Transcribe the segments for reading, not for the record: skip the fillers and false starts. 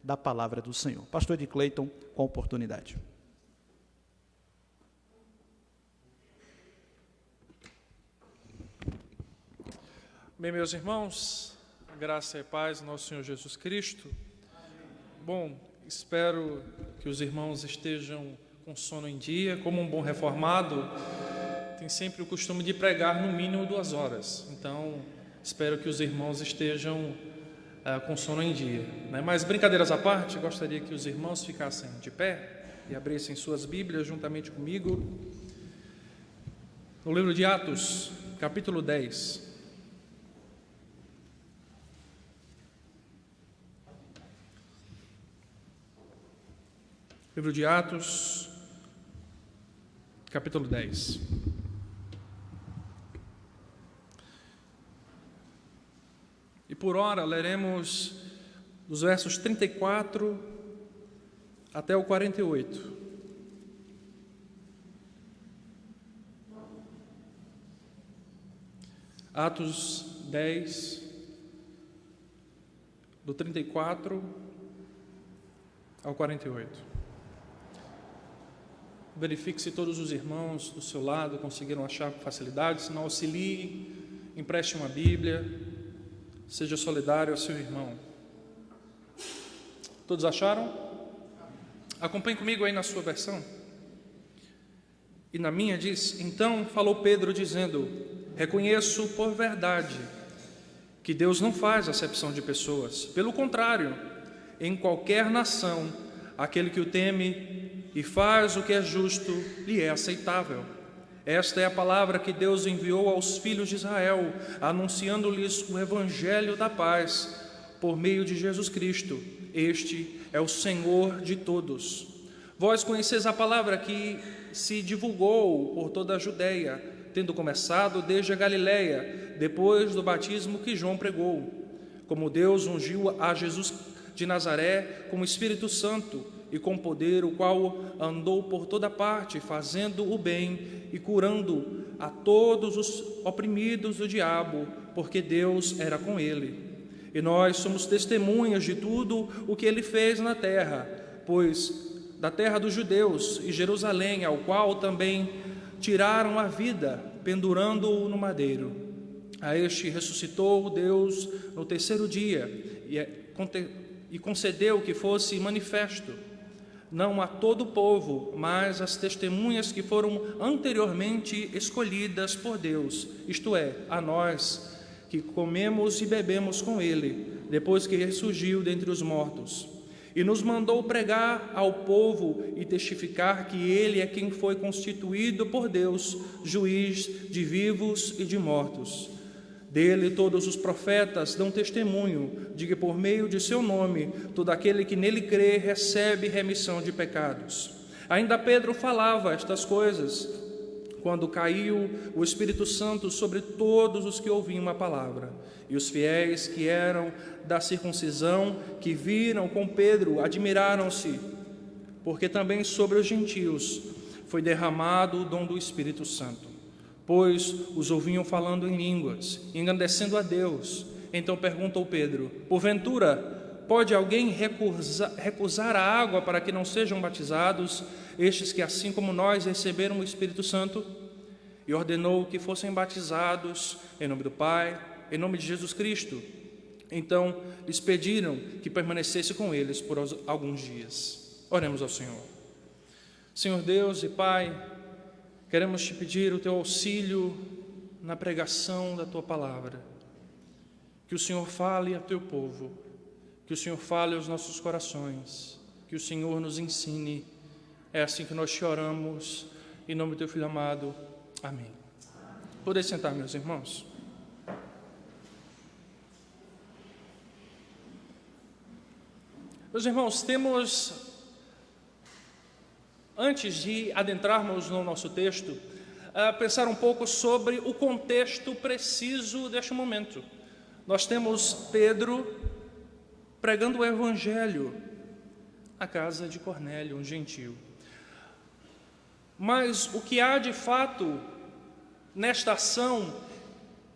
da palavra do Senhor. Pastor Ed Cleiton, com a oportunidade. Bem, meus irmãos, graça e paz do nosso Senhor Jesus Cristo. Bom, espero que os irmãos estejam com sono em dia. Como um bom reformado, tem sempre o costume de pregar no mínimo 2 horas. Então, espero que os irmãos estejam com sono em dia, né? Mas, brincadeiras à parte, gostaria que os irmãos ficassem de pé e abrissem suas Bíblias juntamente comigo no livro de Atos, capítulo 10. Livro de Atos, capítulo 10. E por ora leremos dos versos 34 até o 48. Atos 10, do 34 ao 48. Verifique se todos os irmãos do seu lado conseguiram achar com facilidade. Se não, auxilie, empreste uma Bíblia, seja solidário ao seu irmão. Todos acharam? Acompanhe comigo aí na sua versão. E na minha diz: então falou Pedro dizendo: reconheço por verdade que Deus não faz acepção de pessoas. Pelo contrário, em qualquer nação, aquele que o teme e faz o que é justo, lhe é aceitável. Esta é a palavra que Deus enviou aos filhos de Israel, anunciando-lhes o evangelho da paz, por meio de Jesus Cristo. Este é o Senhor de todos. Vós conheceis a palavra que se divulgou por toda a Judeia, tendo começado desde a Galileia, depois do batismo que João pregou, como Deus ungiu a Jesus de Nazaré com o Espírito Santo e com poder, o qual andou por toda parte, fazendo o bem e curando a todos os oprimidos do diabo, porque Deus era com ele. E nós somos testemunhas de tudo o que ele fez na terra, pois da terra dos judeus e Jerusalém, ao qual também tiraram a vida, pendurando-o no madeiro. A este ressuscitou Deus no 3º dia e concedeu que fosse manifesto, não a todo o povo, mas às testemunhas que foram anteriormente escolhidas por Deus, isto é, a nós, que comemos e bebemos com ele, depois que ressurgiu dentre os mortos. E nos mandou pregar ao povo e testificar que ele é quem foi constituído por Deus, juiz de vivos e de mortos. Dele todos os profetas dão testemunho de que por meio de seu nome todo aquele que nele crê recebe remissão de pecados. Ainda Pedro falava estas coisas quando caiu o Espírito Santo sobre todos os que ouviam a palavra. E os fiéis que eram da circuncisão, que viram com Pedro, admiraram-se, porque também sobre os gentios foi derramado o dom do Espírito Santo, pois os ouviam falando em línguas, engrandecendo a Deus. Então perguntou Pedro: porventura, pode alguém recusar a água para que não sejam batizados estes que, assim como nós, receberam o Espírito Santo? E ordenou que fossem batizados em nome do Pai, em nome de Jesus Cristo. Então lhes pediram que permanecesse com eles por alguns dias. Oremos ao Senhor. Senhor Deus e Pai, queremos te pedir o teu auxílio na pregação da tua palavra. Que o Senhor fale a teu povo, que o Senhor fale aos nossos corações, que o Senhor nos ensine. É assim que nós te oramos, em nome do teu Filho amado. Amém. Podem sentar, meus irmãos. Meus irmãos, temos, antes de adentrarmos no nosso texto, pensar um pouco sobre o contexto preciso deste momento. Nós temos Pedro pregando o Evangelho à casa de Cornélio, um gentio. Mas o que há de fato nesta ação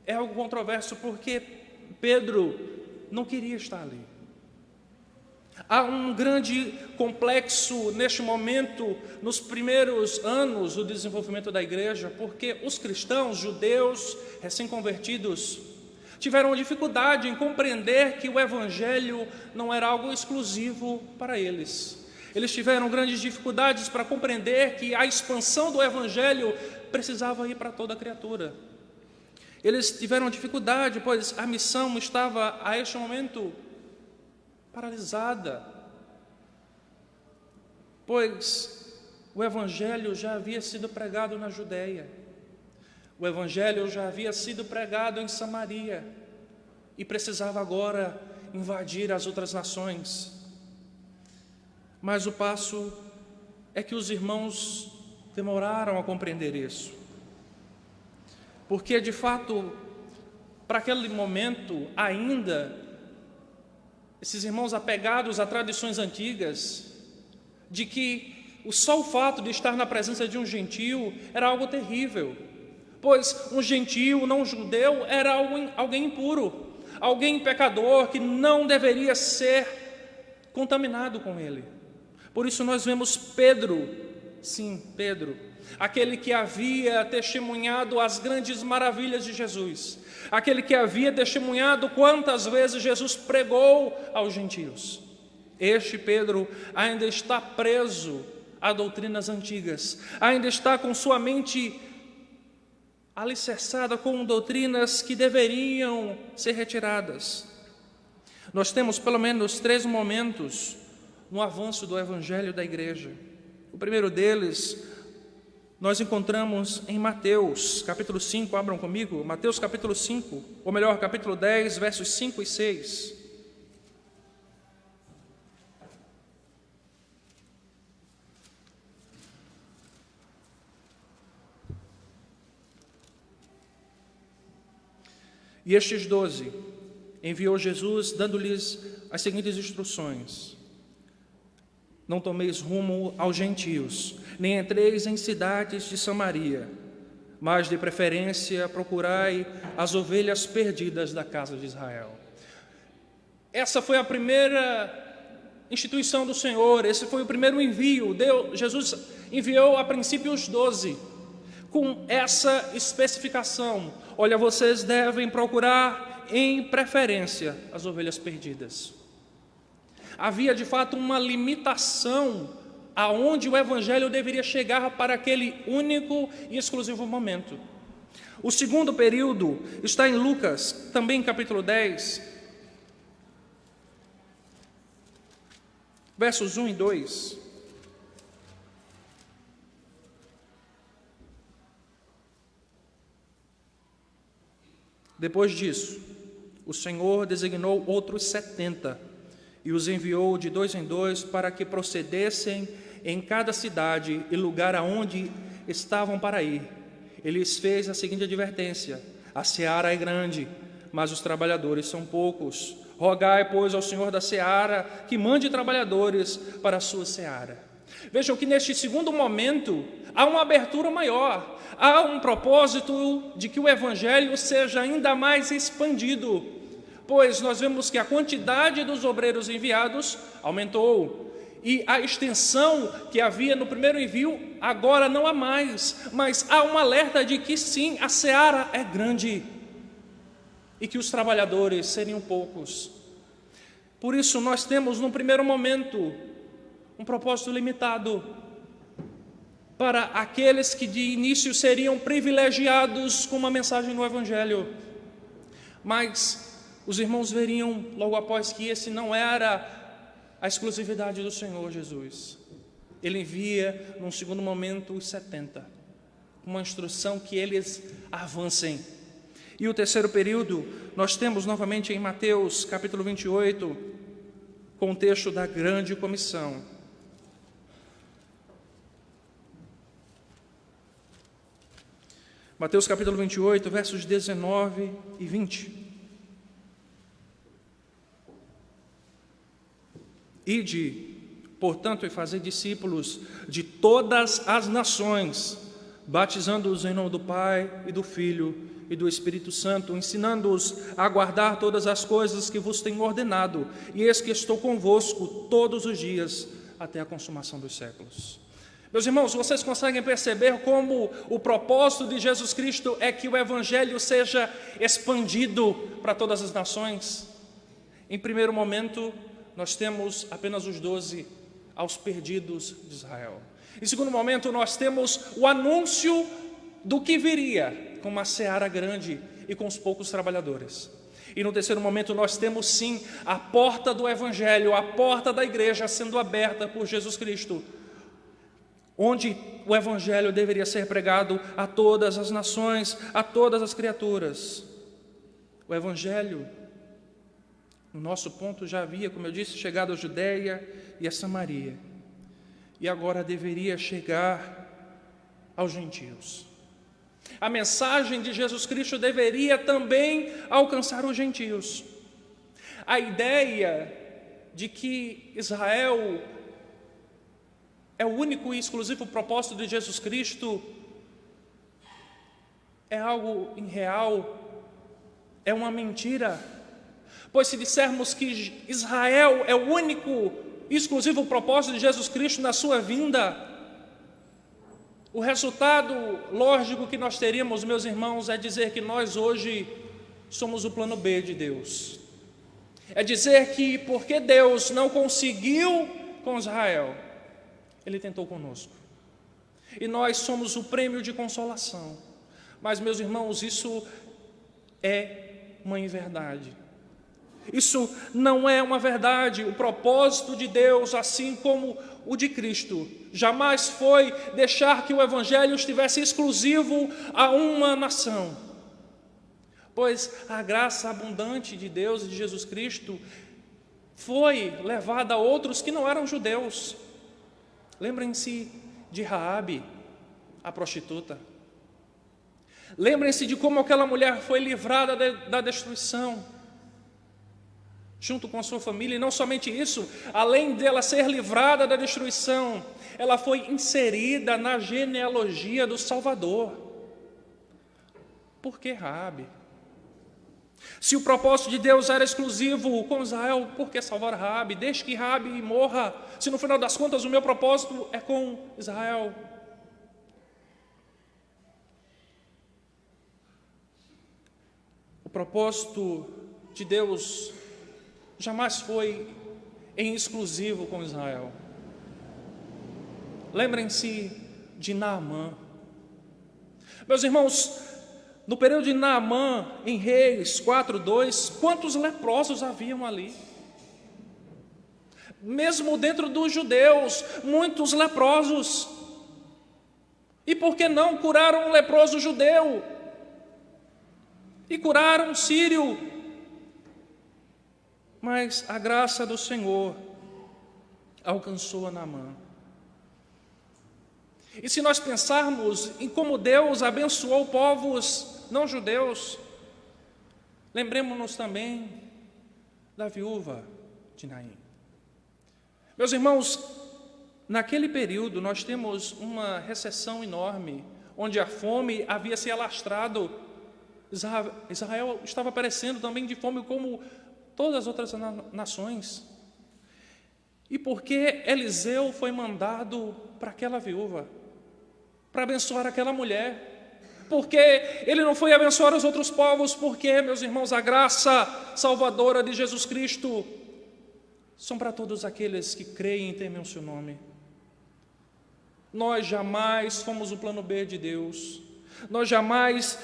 é algo controverso, porque Pedro não queria estar ali. Há um grande complexo neste momento, nos primeiros anos do desenvolvimento da igreja, porque os cristãos, judeus, recém-convertidos, tiveram dificuldade em compreender que o evangelho não era algo exclusivo para eles. Eles tiveram grandes dificuldades para compreender que a expansão do evangelho precisava ir para toda a criatura. Eles tiveram dificuldade, pois a missão estava, a este momento, paralisada, pois o evangelho já havia sido pregado na Judeia, o evangelho já havia sido pregado em Samaria e precisava agora invadir as outras nações. Mas o passo é que os irmãos demoraram a compreender isso, porque de fato, para aquele momento ainda, esses irmãos apegados a tradições antigas, de que só o fato de estar na presença de um gentio era algo terrível, pois um gentio não judeu era alguém impuro, alguém pecador que não deveria ser contaminado com ele. Por isso nós vemos Pedro, sim, Pedro, aquele que havia testemunhado as grandes maravilhas de Jesus, aquele que havia testemunhado quantas vezes Jesus pregou aos gentios. Este Pedro ainda está preso a doutrinas antigas, ainda está com sua mente alicerçada com doutrinas que deveriam ser retiradas. Nós temos pelo menos 3 momentos no avanço do evangelho da igreja. O primeiro deles nós encontramos em Mateus, capítulo 5, abram comigo, Mateus capítulo 5, ou melhor, capítulo 10, versos 5 e 6. E estes 12 enviou Jesus, dando-lhes as seguintes instruções: não tomeis rumo aos gentios, nem entreis em cidades de Samaria, mas de preferência procurai as ovelhas perdidas da casa de Israel. Essa foi a primeira instituição do Senhor, esse foi o primeiro envio. Jesus enviou a princípio os 12, com essa especificação: olha, vocês devem procurar em preferência as ovelhas perdidas. Havia de fato uma limitação aonde o evangelho deveria chegar para aquele único e exclusivo momento. O segundo período está em Lucas, também capítulo 10, versos 1 e 2. Depois disso, o Senhor designou outros 70 e os enviou de 2 em 2 para que procedessem em cada cidade e lugar aonde estavam para ir. Ele lhes fez a seguinte advertência: a seara é grande, mas os trabalhadores são poucos. Rogai, pois, ao Senhor da seara que mande trabalhadores para a sua seara. Vejam que neste segundo momento há uma abertura maior, há um propósito de que o evangelho seja ainda mais expandido, pois nós vemos que a quantidade dos obreiros enviados aumentou, e a extensão que havia no primeiro envio agora não há mais, mas há um alerta de que sim, a seara é grande e que os trabalhadores seriam poucos. Por isso nós temos no primeiro momento um propósito limitado para aqueles que de início seriam privilegiados com uma mensagem no evangelho, mas os irmãos veriam logo após que esse não era a exclusividade do Senhor Jesus. Ele envia, num segundo momento, os 70, uma instrução que eles avancem. E o terceiro período, nós temos novamente em Mateus, capítulo 28, com o texto da grande comissão. Mateus, capítulo 28, versos 19 e 20. Ide, portanto, e fazei discípulos de todas as nações, batizando-os em nome do Pai e do Filho e do Espírito Santo, ensinando-os a guardar todas as coisas que vos tenho ordenado, e eis que estou convosco todos os dias, até a consumação dos séculos. Meus irmãos, vocês conseguem perceber como o propósito de Jesus Cristo é que o Evangelho seja expandido para todas as nações? Em primeiro momento, nós temos apenas os 12 aos perdidos de Israel. Em segundo momento, nós temos o anúncio do que viria com uma seara grande e com os poucos trabalhadores. E no terceiro momento, nós temos sim a porta do Evangelho, a porta da igreja sendo aberta por Jesus Cristo, onde o Evangelho deveria ser pregado a todas as nações, a todas as criaturas. O Evangelho, no nosso ponto, já havia, como eu disse, chegado à Judéia e a Samaria, e agora deveria chegar aos gentios. A mensagem de Jesus Cristo deveria também alcançar os gentios. A ideia de que Israel é o único e exclusivo propósito de Jesus Cristo é algo irreal, é uma mentira. Pois se dissermos que Israel é o único e exclusivo propósito de Jesus Cristo na sua vinda, o resultado lógico que nós teríamos, meus irmãos, é dizer que nós hoje somos o plano B de Deus. É dizer que porque Deus não conseguiu com Israel, Ele tentou conosco. E nós somos o prêmio de consolação. Mas, meus irmãos, isso é uma inverdade. Isso não é uma verdade. O propósito de Deus, assim como o de Cristo, jamais foi deixar que o Evangelho estivesse exclusivo a uma nação. Pois a graça abundante de Deus e de Jesus Cristo foi levada a outros que não eram judeus. Lembrem-se de Raabe, a prostituta. Lembrem-se de como aquela mulher foi livrada da destruição, junto com a sua família. E não somente isso, além dela ser livrada da destruição, ela foi inserida na genealogia do Salvador. Por que Raabe? Se o propósito de Deus era exclusivo com Israel, por que salvar Raabe? Deixe que Raabe morra, se no final das contas o meu propósito é com Israel. O propósito de Deus jamais foi em exclusivo com Israel. Lembrem-se de Naamã. Meus irmãos, no período de Naamã, em Reis 4:2, quantos leprosos haviam ali? Mesmo dentro dos judeus, muitos leprosos. E por que não curaram um leproso judeu? E curaram um sírio? Mas a graça do Senhor alcançou a Naamã. E se nós pensarmos em como Deus abençoou povos não judeus, lembremos-nos também da viúva de Naim. Meus irmãos, naquele período nós temos uma recessão enorme, onde a fome havia se alastrado. Israel estava perecendo também de fome como todas as outras nações. E porque Eliseu foi mandado para aquela viúva, para abençoar aquela mulher? Porque ele não foi abençoar os outros povos? Porque, meus irmãos, a graça salvadora de Jesus Cristo são para todos aqueles que creem e temem o seu nome. Nós jamais fomos o plano B de Deus. Nós jamais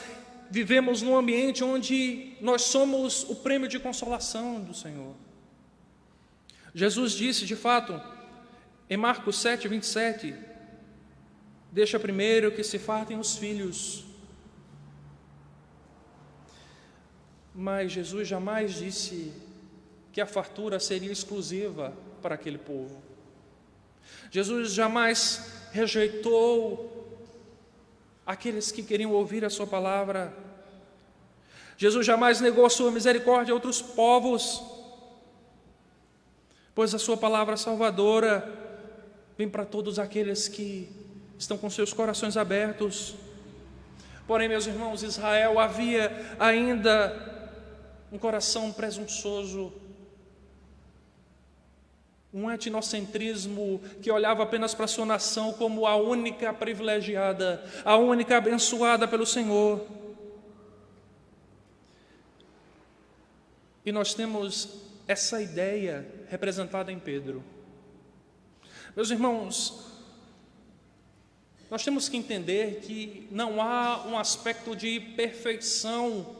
vivemos num ambiente onde nós somos o prêmio de consolação do Senhor. Jesus disse, de fato, em Marcos 7:27, deixa primeiro que se fartem os filhos. Mas Jesus jamais disse que a fartura seria exclusiva para aquele povo. Jesus jamais rejeitou aqueles que queriam ouvir a sua palavra. Jesus jamais negou a sua misericórdia a outros povos, pois a sua palavra salvadora vem para todos aqueles que estão com seus corações abertos. Porém, meus irmãos, Israel havia ainda um coração presunçoso, um etnocentrismo que olhava apenas para a sua nação como a única privilegiada, a única abençoada pelo Senhor. E nós temos essa ideia representada em Pedro. Meus irmãos, nós temos que entender que não há um aspecto de perfeição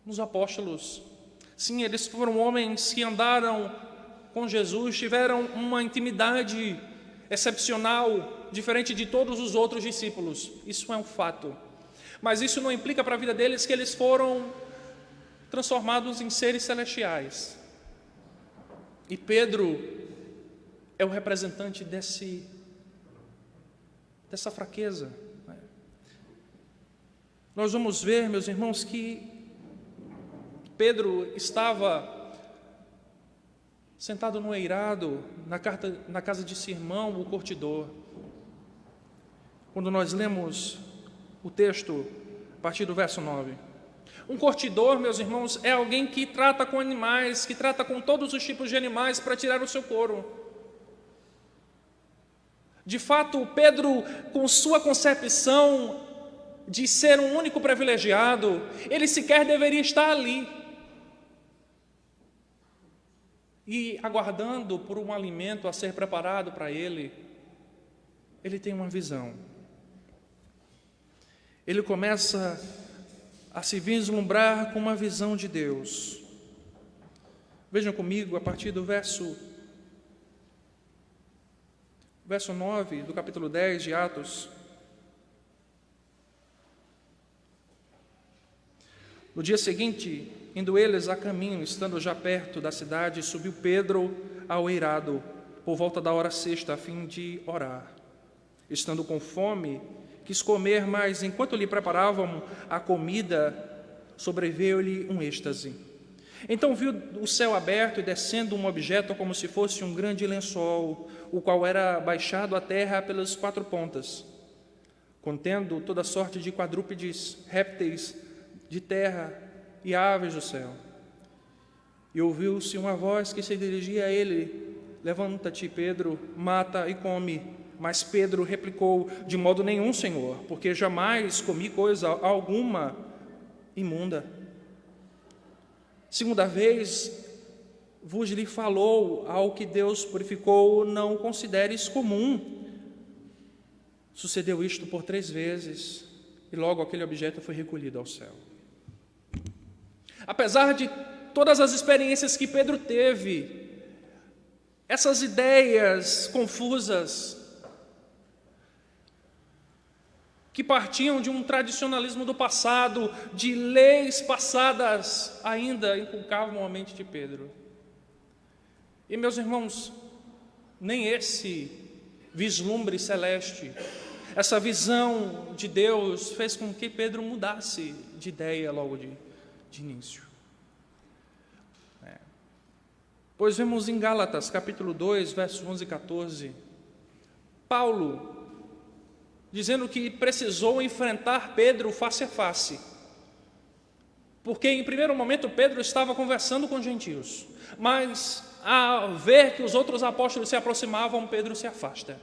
nos apóstolos. Sim, eles foram homens que andaram com Jesus, tiveram uma intimidade excepcional, diferente de todos os outros discípulos. Isso é um fato. Mas isso não implica para a vida deles que eles foram transformados em seres celestiais. E Pedro é o representante dessa fraqueza. Nós vamos ver, meus irmãos, que Pedro estava sentado no eirado, na casa de Simão, o curtidor. Quando nós lemos o texto, a partir do verso 9. Um curtidor, meus irmãos, é alguém que trata com animais, que trata com todos os tipos de animais para tirar o seu couro. De fato, Pedro, com sua concepção de ser um único privilegiado, ele sequer deveria estar ali. E aguardando por um alimento a ser preparado para ele, ele tem uma visão. Ele começa a se vislumbrar com uma visão de Deus. Vejam comigo, a partir do verso 9 do capítulo 10 de Atos. No dia seguinte, indo eles a caminho, estando já perto da cidade, subiu Pedro ao eirado, por volta da hora sexta, a fim de orar. Estando com fome, quis comer, mas enquanto lhe preparavam a comida, sobreveio-lhe um êxtase. Então viu o céu aberto e descendo um objeto como se fosse um grande lençol, o qual era baixado à terra pelas quatro pontas, contendo toda sorte de quadrúpedes, répteis de terra e aves do céu. E ouviu-se uma voz que se dirigia a ele: levanta-te, Pedro, mata e come. Mas Pedro replicou: de modo nenhum, Senhor, porque jamais comi coisa alguma imunda. Segunda vez vos lhe falou: ao que Deus purificou, não consideres comum. Sucedeu isto por 3 vezes, e logo aquele objeto foi recolhido ao céu. Apesar de todas as experiências que Pedro teve, essas ideias confusas, que partiam de um tradicionalismo do passado, de leis passadas, ainda inculcavam a mente de Pedro. E, meus irmãos, nem esse vislumbre celeste, essa visão de Deus, fez com que Pedro mudasse de ideia logo de início. Pois vemos em Gálatas, capítulo 2, versos 11 e 14, Paulo dizendo que precisou enfrentar Pedro face a face, porque em primeiro momento Pedro estava conversando com gentios, mas ao ver que os outros apóstolos se aproximavam, Pedro se afasta.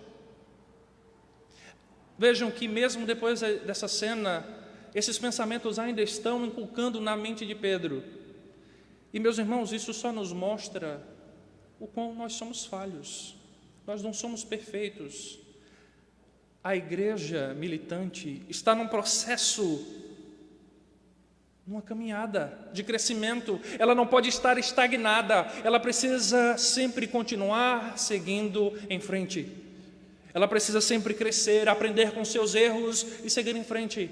Vejam que mesmo depois dessa cena, esses pensamentos ainda estão inculcando na mente de Pedro. E, meus irmãos, isso só nos mostra o quão nós somos falhos. Nós não somos perfeitos. A igreja militante está num processo, numa caminhada de crescimento. Ela não pode estar estagnada. Ela precisa sempre continuar seguindo em frente. Ela precisa sempre crescer, aprender com seus erros e seguir em frente.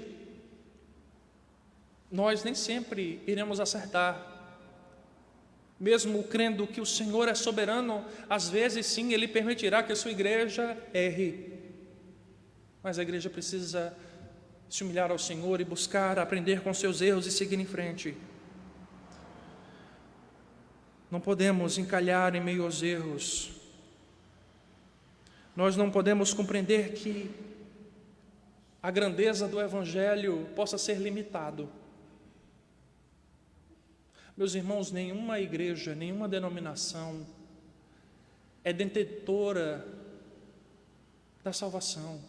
Nós nem sempre iremos acertar. Mesmo crendo que o Senhor é soberano, às vezes sim, Ele permitirá que a sua igreja erre. Mas a igreja precisa se humilhar ao Senhor e buscar aprender com seus erros e seguir em frente. Não podemos encalhar em meio aos erros. Nós não podemos compreender que a grandeza do Evangelho possa ser limitado. Meus irmãos, nenhuma igreja, nenhuma denominação é detentora da salvação.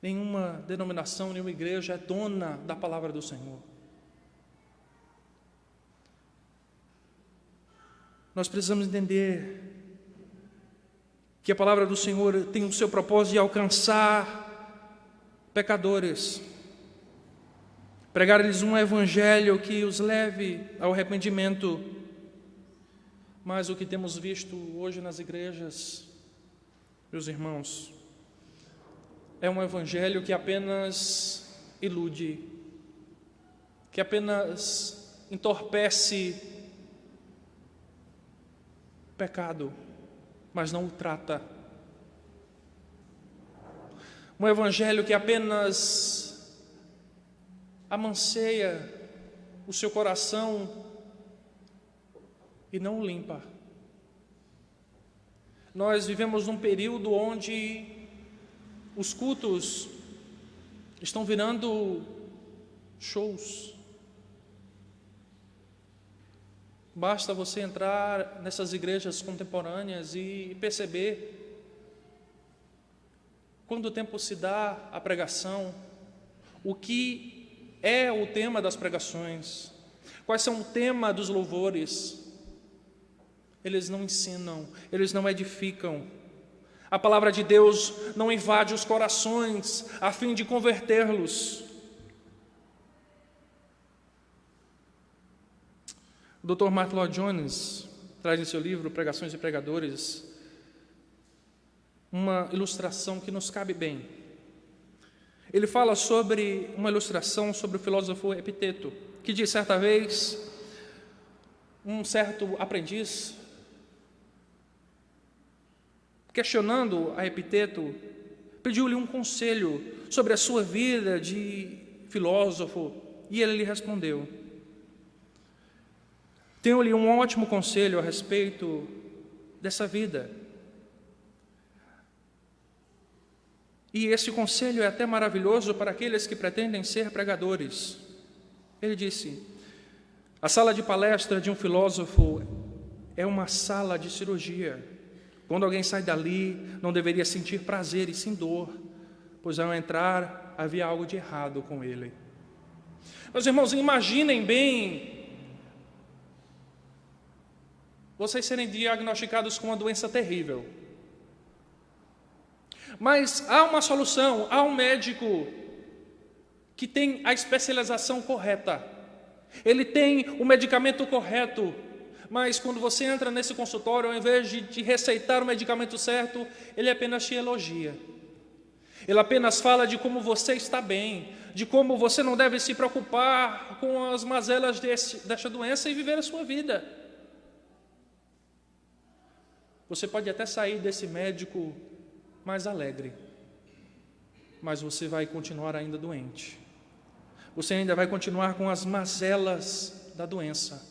Nenhuma denominação, nenhuma igreja é dona da palavra do Senhor. Nós precisamos entender que a palavra do Senhor tem o seu propósito de alcançar pecadores, pregar-lhes um evangelho que os leve ao arrependimento. Mas o que temos visto hoje nas igrejas, meus irmãos, é um evangelho que apenas ilude, que apenas entorpece o pecado, mas não o trata. Um evangelho que apenas amanseia o seu coração e não o limpa. Nós vivemos num período onde os cultos estão virando shows. Basta você entrar nessas igrejas contemporâneas e perceber quando o tempo se dá a pregação, o que é o tema das pregações, quais são o tema dos louvores. Eles não ensinam, eles não edificam. A palavra de Deus não invade os corações a fim de convertê-los. O Dr. Martyn Lloyd-Jones traz em seu livro Pregações e Pregadores uma ilustração que nos cabe bem. Ele fala sobre uma ilustração sobre o filósofo Epiteto, que diz certa vez, um certo aprendiz, questionando a Epiteto, pediu-lhe um conselho sobre a sua vida de filósofo, e ele lhe respondeu: tenho-lhe um ótimo conselho a respeito dessa vida. E esse conselho é até maravilhoso para aqueles que pretendem ser pregadores. Ele disse: a sala de palestra de um filósofo é uma sala de cirurgia. Quando alguém sai dali, não deveria sentir prazer e sim dor, pois ao entrar havia algo de errado com ele. Meus irmãos, imaginem bem vocês serem diagnosticados com uma doença terrível. Mas há uma solução, há um médico que tem a especialização correta. Ele tem o medicamento correto, mas quando você entra nesse consultório, ao invés de te receitar o medicamento certo, ele apenas te elogia. Ele apenas fala de como você está bem, de como você não deve se preocupar com as mazelas desta doença e viver a sua vida. Você pode até sair desse médico mais alegre, mas você vai continuar ainda doente. Você ainda vai continuar com as mazelas da doença.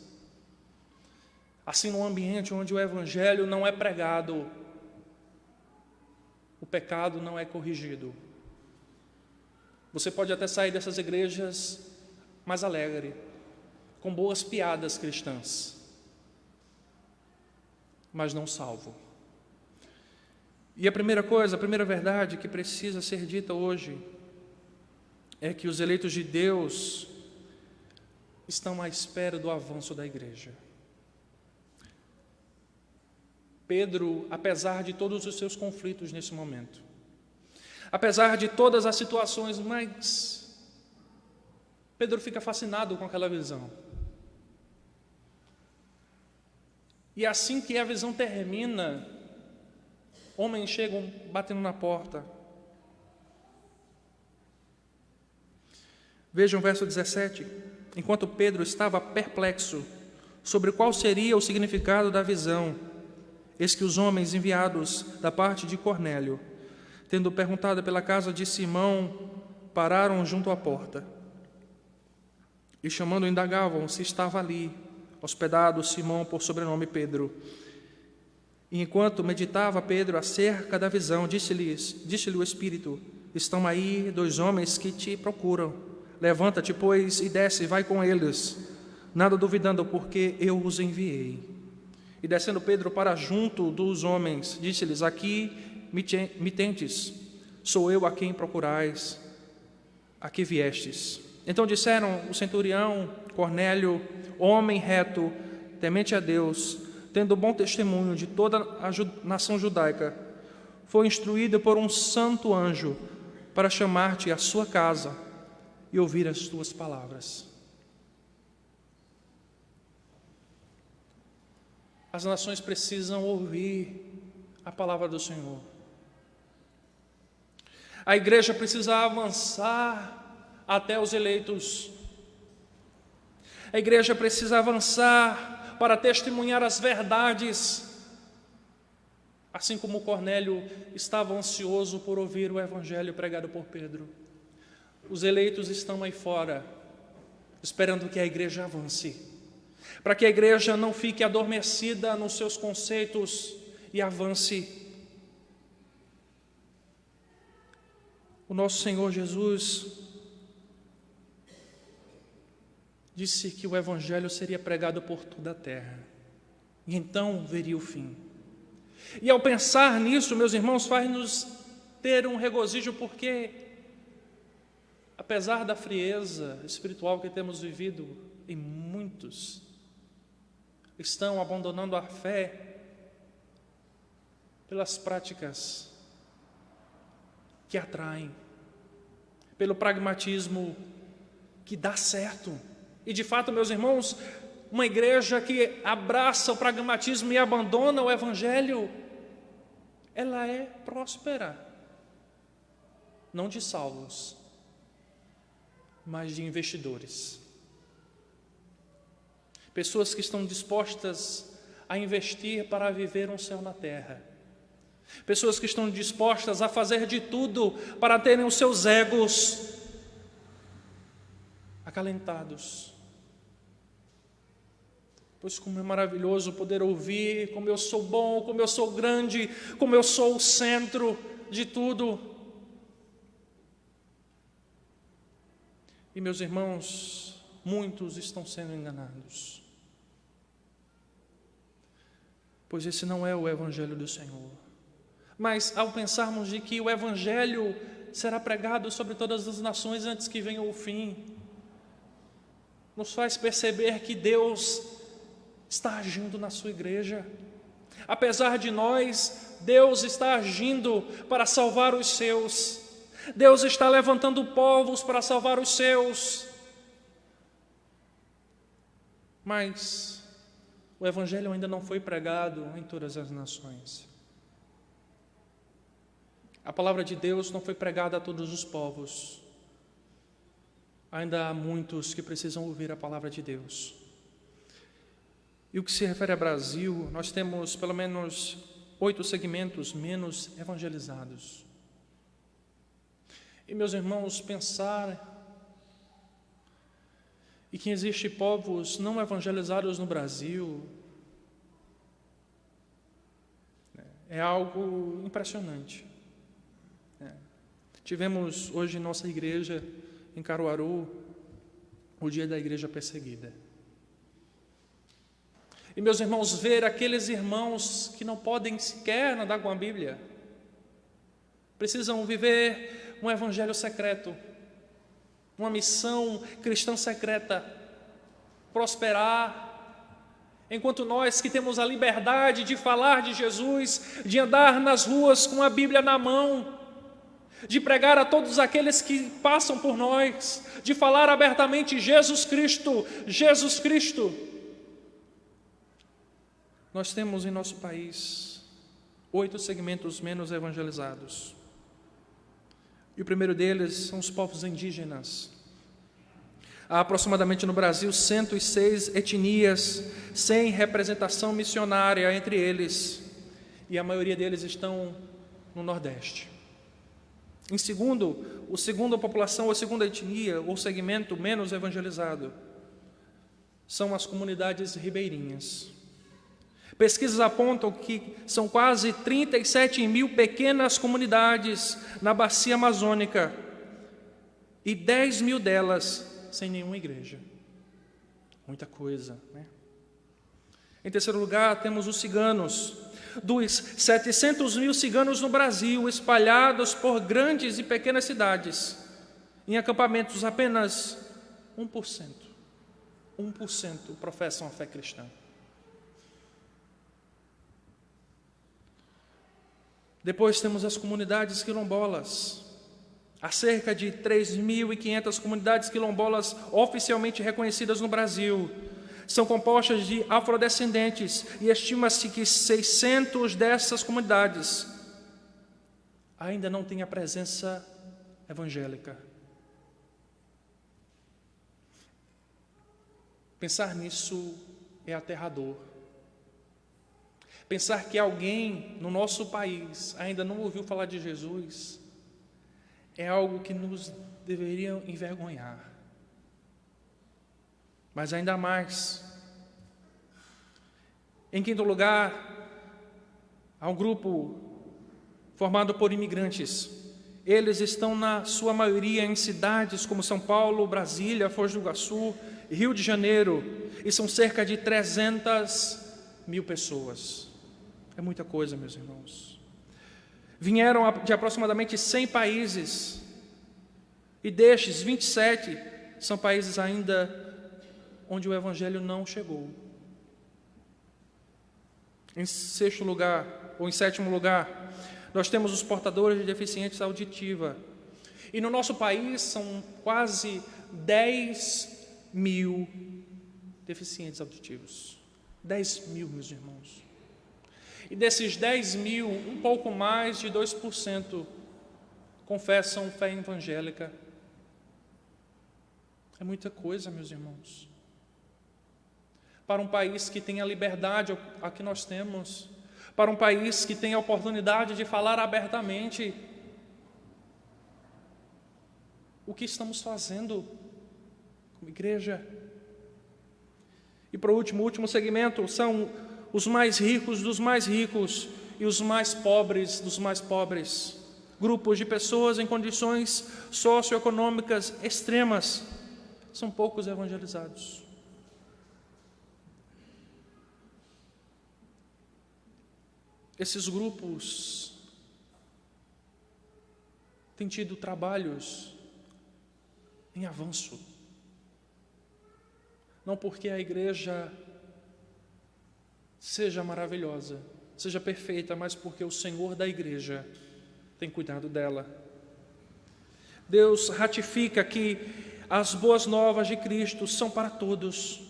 Assim, num ambiente onde o evangelho não é pregado, o pecado não é corrigido. Você pode até sair dessas igrejas mais alegre, com boas piadas cristãs, mas não salvo. E a primeira coisa, a primeira verdade que precisa ser dita hoje é que os eleitos de Deus estão à espera do avanço da igreja. Pedro, apesar de todos os seus conflitos nesse momento, apesar de todas as situações, mas Pedro fica fascinado com aquela visão. E assim que a visão termina, homens chegam batendo na porta. Vejam o verso 17. Enquanto Pedro estava perplexo sobre qual seria o significado da visão, eis que os homens enviados da parte de Cornélio, tendo perguntado pela casa de Simão, pararam junto à porta. E chamando, indagavam se estava ali, hospedado Simão, por sobrenome Pedro. E enquanto meditava Pedro acerca da visão, disse-lhe o Espírito: estão aí 2 homens que te procuram. Levanta-te, pois, e desce, vai com eles, nada duvidando, porque eu os enviei. E descendo Pedro para junto dos homens, disse-lhes: aqui me tendes, sou eu a quem procurais, a que viestes. Então disseram o centurião Cornélio, homem reto, temente a Deus, tendo bom testemunho de toda a nação judaica, foi instruído por um santo anjo para chamar-te à sua casa e ouvir as tuas palavras. As nações precisam ouvir a palavra do Senhor. A igreja precisa avançar até os eleitos. A igreja precisa avançar para testemunhar as verdades. Assim como Cornélio estava ansioso por ouvir o evangelho pregado por Pedro. Os eleitos estão aí fora, esperando que a igreja avance, para que a igreja não fique adormecida nos seus conceitos e avance. O nosso Senhor Jesus disse que o evangelho seria pregado por toda a terra, e então veria o fim. E ao pensar nisso, meus irmãos, faz-nos ter um regozijo, porque apesar da frieza espiritual que temos vivido, e muitos estão abandonando a fé pelas práticas que atraem, pelo pragmatismo que dá certo. E de fato, meus irmãos, uma igreja que abraça o pragmatismo e abandona o evangelho, ela é próspera, não de salvos, mas de investidores. Pessoas que estão dispostas a investir para viver um céu na terra. Pessoas que estão dispostas a fazer de tudo para terem os seus egos acalentados. Pois como é maravilhoso poder ouvir como eu sou bom, como eu sou grande, como eu sou o centro de tudo. E meus irmãos, muitos estão sendo enganados, pois esse não é o evangelho do Senhor. Mas ao pensarmos de que o evangelho será pregado sobre todas as nações antes que venha o fim, nos faz perceber que Deus está agindo na sua igreja. Apesar de nós, Deus está agindo para salvar os seus. Deus está levantando povos para salvar os seus. Mas o evangelho ainda não foi pregado em todas as nações. A palavra de Deus não foi pregada a todos os povos. Ainda há muitos que precisam ouvir a palavra de Deus. E o que se refere ao Brasil, nós temos pelo menos 8 segmentos menos evangelizados. E meus irmãos, pensar e que existem povos não evangelizados no Brasil é algo impressionante. Tivemos hoje em nossa igreja, em Caruaru, o dia da igreja perseguida. E meus irmãos, ver aqueles irmãos que não podem sequer andar com a Bíblia, precisam viver um evangelho secreto, uma missão cristã secreta, prosperar, enquanto nós que temos a liberdade de falar de Jesus, de andar nas ruas com a Bíblia na mão, de pregar a todos aqueles que passam por nós, de falar abertamente Jesus Cristo, Jesus Cristo. Nós temos em nosso país 8 segmentos menos evangelizados. E o primeiro deles são os povos indígenas. Há aproximadamente no Brasil 106 etnias sem representação missionária entre eles. E a maioria deles estão no Nordeste. Em segundo, a segunda população, a segunda etnia, ou segmento menos evangelizado, são as comunidades ribeirinhas. Pesquisas apontam que são quase 37 mil pequenas comunidades na bacia amazônica e 10 mil delas sem nenhuma igreja. Muita coisa, né? Em terceiro lugar, temos os ciganos. Dos 700 mil ciganos no Brasil, espalhados por grandes e pequenas cidades, em acampamentos, apenas 1% professam a fé cristã. Depois temos as comunidades quilombolas. Há cerca de 3.500 comunidades quilombolas oficialmente reconhecidas no Brasil. São compostas de afrodescendentes e estima-se que 600 dessas comunidades ainda não têm a presença evangélica. Pensar nisso é aterrador. Pensar que alguém no nosso país ainda não ouviu falar de Jesus é algo que nos deveria envergonhar. Mas ainda mais. Em quinto lugar, há um grupo formado por imigrantes. Eles estão, na sua maioria, em cidades como São Paulo, Brasília, Foz do Iguaçu, Rio de Janeiro, e são cerca de 300 mil pessoas. É muita coisa, meus irmãos. Vieram de aproximadamente 100 países, e destes, 27 são países ainda onde o Evangelho não chegou. Em sexto lugar, ou em sétimo lugar, nós temos os portadores de deficiência auditiva. E no nosso país são quase 10 mil deficientes auditivos. 10 mil, meus irmãos. E desses 10 mil, um pouco mais de 2% confessam fé evangélica. É muita coisa, meus irmãos. Para um país que tem a liberdade a que nós temos, para um país que tem a oportunidade de falar abertamente, o que estamos fazendo como igreja? E para o último segmento, são os mais ricos dos mais ricos e os mais pobres dos mais pobres. Grupos de pessoas em condições socioeconômicas extremas são poucos evangelizados. Esses grupos têm tido trabalhos em avanço. Não porque a igreja seja maravilhosa, seja perfeita, mas porque o Senhor da igreja tem cuidado dela. Deus ratifica que as boas novas de Cristo são para todos,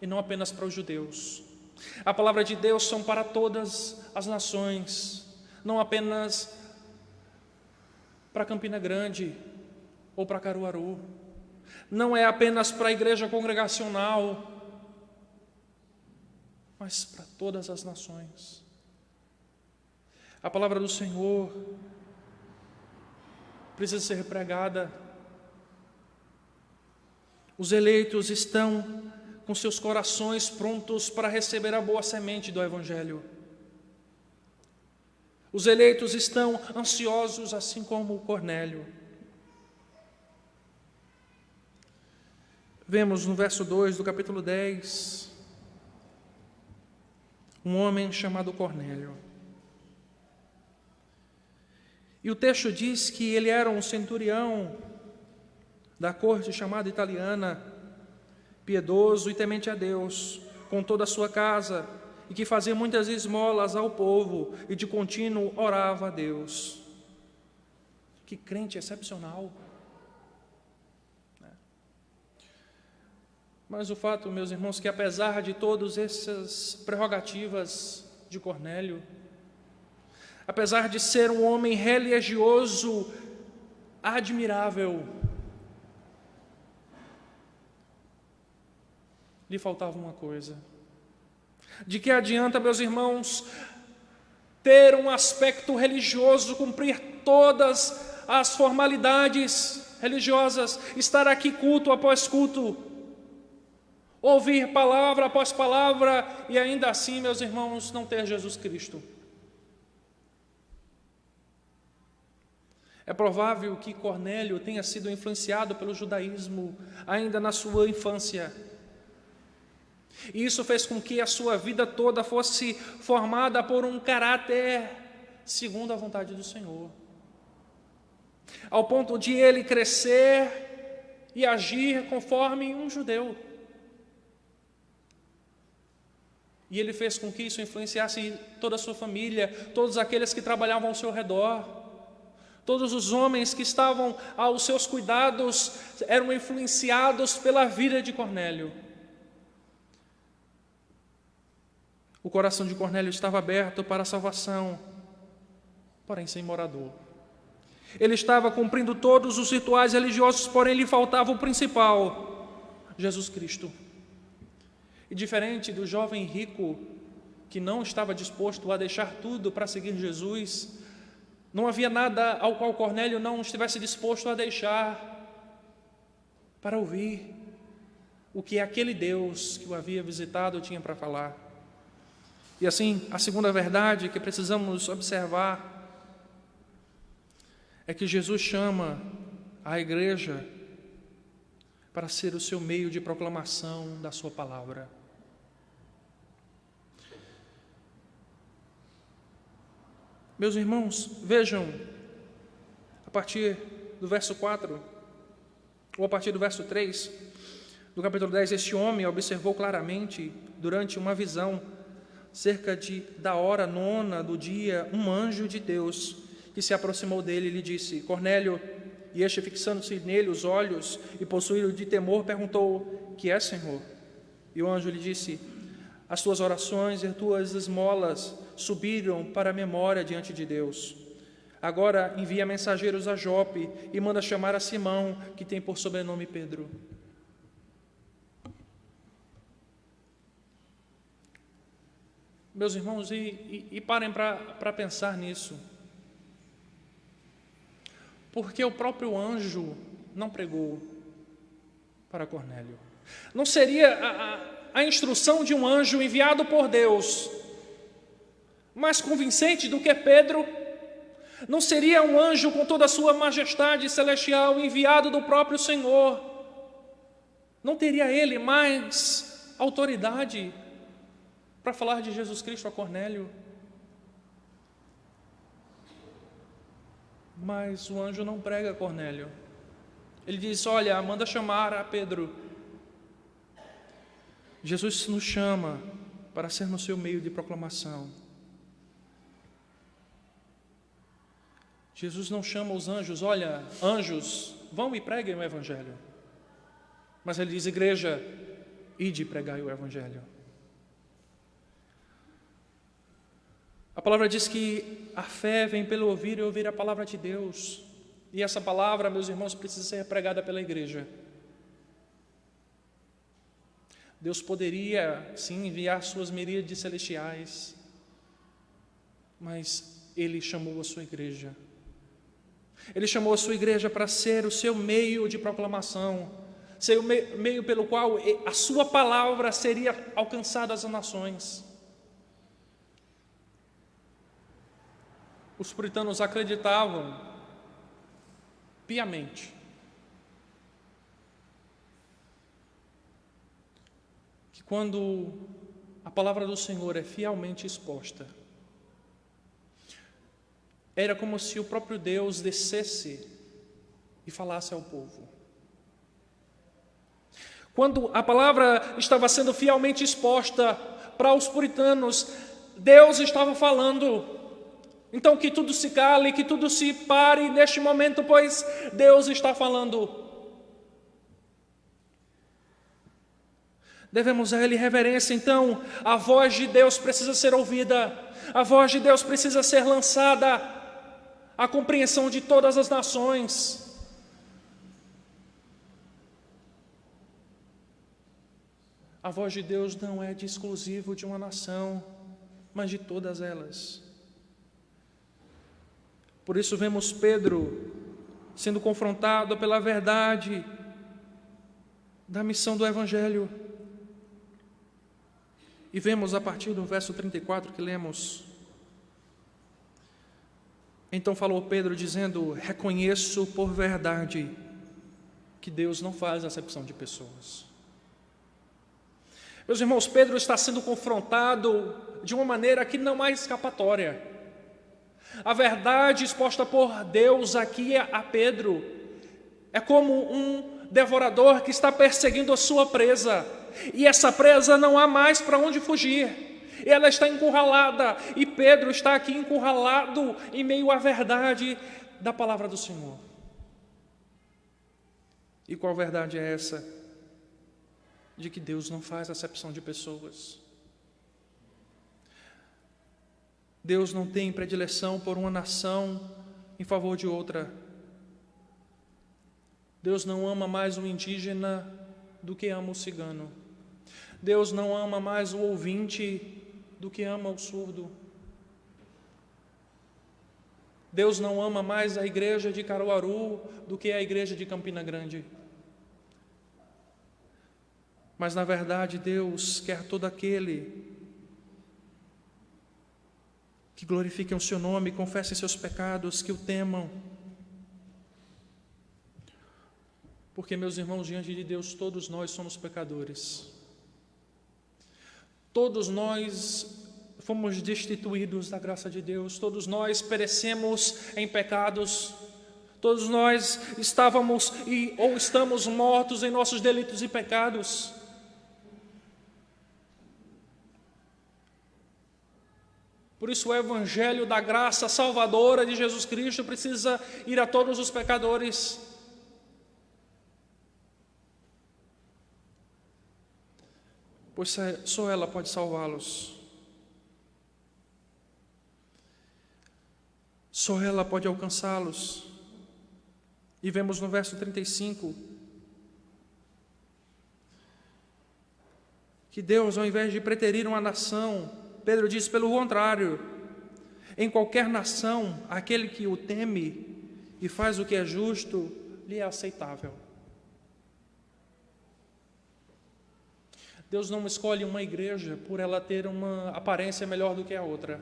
e não apenas para os judeus. A palavra de Deus são para todas as nações, não apenas para Campina Grande ou para Caruaru. Não é apenas para a igreja congregacional, mas para todas as nações. A palavra do Senhor precisa ser pregada. Os eleitos estão com seus corações prontos para receber a boa semente do Evangelho. Os eleitos estão ansiosos, assim como Cornélio. Vemos no verso 2 do capítulo 10, um homem chamado Cornélio. E o texto diz que ele era um centurião da corte chamada italiana, piedoso e temente a Deus, com toda a sua casa, e que fazia muitas esmolas ao povo, e de contínuo orava a Deus. Que crente excepcional! Mas o fato, meus irmãos, que apesar de todas essas prerrogativas de Cornélio, apesar de ser um homem religioso admirável, lhe faltava uma coisa. De que adianta, meus irmãos, ter um aspecto religioso, cumprir todas as formalidades religiosas, estar aqui culto após culto, ouvir palavra após palavra e ainda assim, meus irmãos, não ter Jesus Cristo. É provável que Cornélio tenha sido influenciado pelo judaísmo ainda na sua infância. E isso fez com que a sua vida toda fosse formada por um caráter segundo a vontade do Senhor. Ao ponto de ele crescer e agir conforme um judeu. E ele fez com que isso influenciasse toda a sua família, todos aqueles que trabalhavam ao seu redor. Todos os homens que estavam aos seus cuidados eram influenciados pela vida de Cornélio. O coração de Cornélio estava aberto para a salvação, porém sem morador. Ele estava cumprindo todos os rituais religiosos, porém lhe faltava o principal, Jesus Cristo. E diferente do jovem rico que não estava disposto a deixar tudo para seguir Jesus, não havia nada ao qual Cornélio não estivesse disposto a deixar para ouvir o que aquele Deus que o havia visitado tinha para falar. E assim, a segunda verdade que precisamos observar é que Jesus chama a igreja para ser o seu meio de proclamação da sua palavra. Meus irmãos, vejam, a partir do verso 4, ou a partir do verso 3, do capítulo 10, este homem observou claramente, durante uma visão, cerca da hora 9 do dia, um anjo de Deus, que se aproximou dele e lhe disse: Cornélio, e este, fixando-se nele os olhos e possuído de temor, perguntou: que é, Senhor? E o anjo lhe disse: as tuas orações e as tuas esmolas subiram para a memória diante de Deus. Agora envia mensageiros a Jope e manda chamar a Simão, que tem por sobrenome Pedro. Meus irmãos, e parem para pensar nisso. Porque o próprio anjo não pregou para Cornélio. Não seria a instrução de um anjo enviado por Deus mais convincente do que Pedro? Não seria um anjo com toda a sua majestade celestial enviado do próprio Senhor? Não teria ele mais autoridade para falar de Jesus Cristo a Cornélio? Mas o anjo não prega a Cornélio. Ele diz: olha, manda chamar a Pedro. Jesus nos chama para sermos seu meio de proclamação. Jesus não chama os anjos: olha, anjos, vão e preguem o Evangelho. Mas ele diz: igreja, ide e pregai o Evangelho. A palavra diz que a fé vem pelo ouvir e ouvir a palavra de Deus. E essa palavra, meus irmãos, precisa ser pregada pela igreja. Deus poderia, sim, enviar suas miríades celestiais, mas Ele chamou a sua igreja. Ele chamou a sua igreja para ser o seu meio de proclamação, ser o meio pelo qual a sua palavra seria alcançada às nações. Os puritanos acreditavam piamente que quando a palavra do Senhor é fielmente exposta, era como se o próprio Deus descesse e falasse ao povo. Quando a palavra estava sendo fielmente exposta para os puritanos, Deus estava falando. Então que tudo se cale, que tudo se pare neste momento, pois Deus está falando. Devemos a Ele reverência. Então a voz de Deus precisa ser ouvida, a voz de Deus precisa ser lançada à compreensão de todas as nações. A voz de Deus não é de exclusivo de uma nação, mas de todas elas. Por isso vemos Pedro sendo confrontado pela verdade da missão do Evangelho. E vemos a partir do verso 34 que lemos: então falou Pedro dizendo: reconheço por verdade que Deus não faz acepção de pessoas. Meus irmãos, Pedro está sendo confrontado de uma maneira que não há escapatória. A verdade exposta por Deus aqui a Pedro é como um devorador que está perseguindo a sua presa, e essa presa não há mais para onde fugir, ela está encurralada, e Pedro está aqui encurralado em meio à verdade da palavra do Senhor. E qual verdade é essa? De que Deus não faz acepção de pessoas. Deus não tem predileção por uma nação em favor de outra. Deus não ama mais o indígena do que ama o cigano. Deus não ama mais o ouvinte do que ama o surdo. Deus não ama mais a igreja de Caruaru do que a igreja de Campina Grande. Mas, na verdade, Deus quer todo aquele que glorifiquem o seu nome, confessem seus pecados, que o temam. Porque, meus irmãos, diante de Deus, todos nós somos pecadores. Todos nós fomos destituídos da graça de Deus, todos nós perecemos em pecados, todos nós estávamos ou estamos mortos em nossos delitos e pecados. Por isso o evangelho da graça salvadora de Jesus Cristo precisa ir a todos os pecadores. Pois só ela pode salvá-los. Só ela pode alcançá-los. E vemos no verso 35 que Deus, ao invés de preterir uma nação, Pedro diz pelo contrário: em qualquer nação, aquele que o teme e faz o que é justo, lhe é aceitável. Deus não escolhe uma igreja por ela ter uma aparência melhor do que a outra.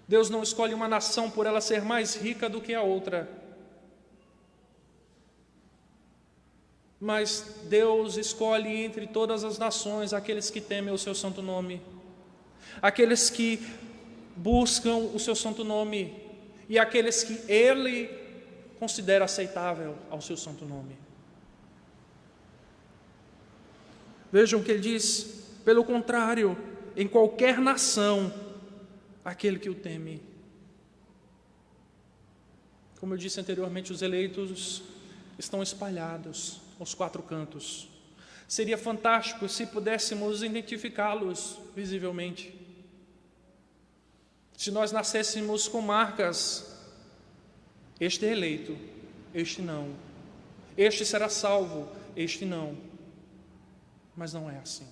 Deus não escolhe uma nação por ela ser mais rica do que a outra. Mas Deus escolhe entre todas as nações aqueles que temem o seu santo nome, aqueles que buscam o seu santo nome e aqueles que Ele considera aceitável ao seu santo nome. Vejam que ele diz: pelo contrário, em qualquer nação, aquele que o teme. Como eu disse anteriormente, os eleitos estão espalhados aos quatro cantos. Seria fantástico se pudéssemos identificá-los visivelmente. Se nós nascêssemos com marcas: este é eleito, este não. Este será salvo, este não. Mas não é assim.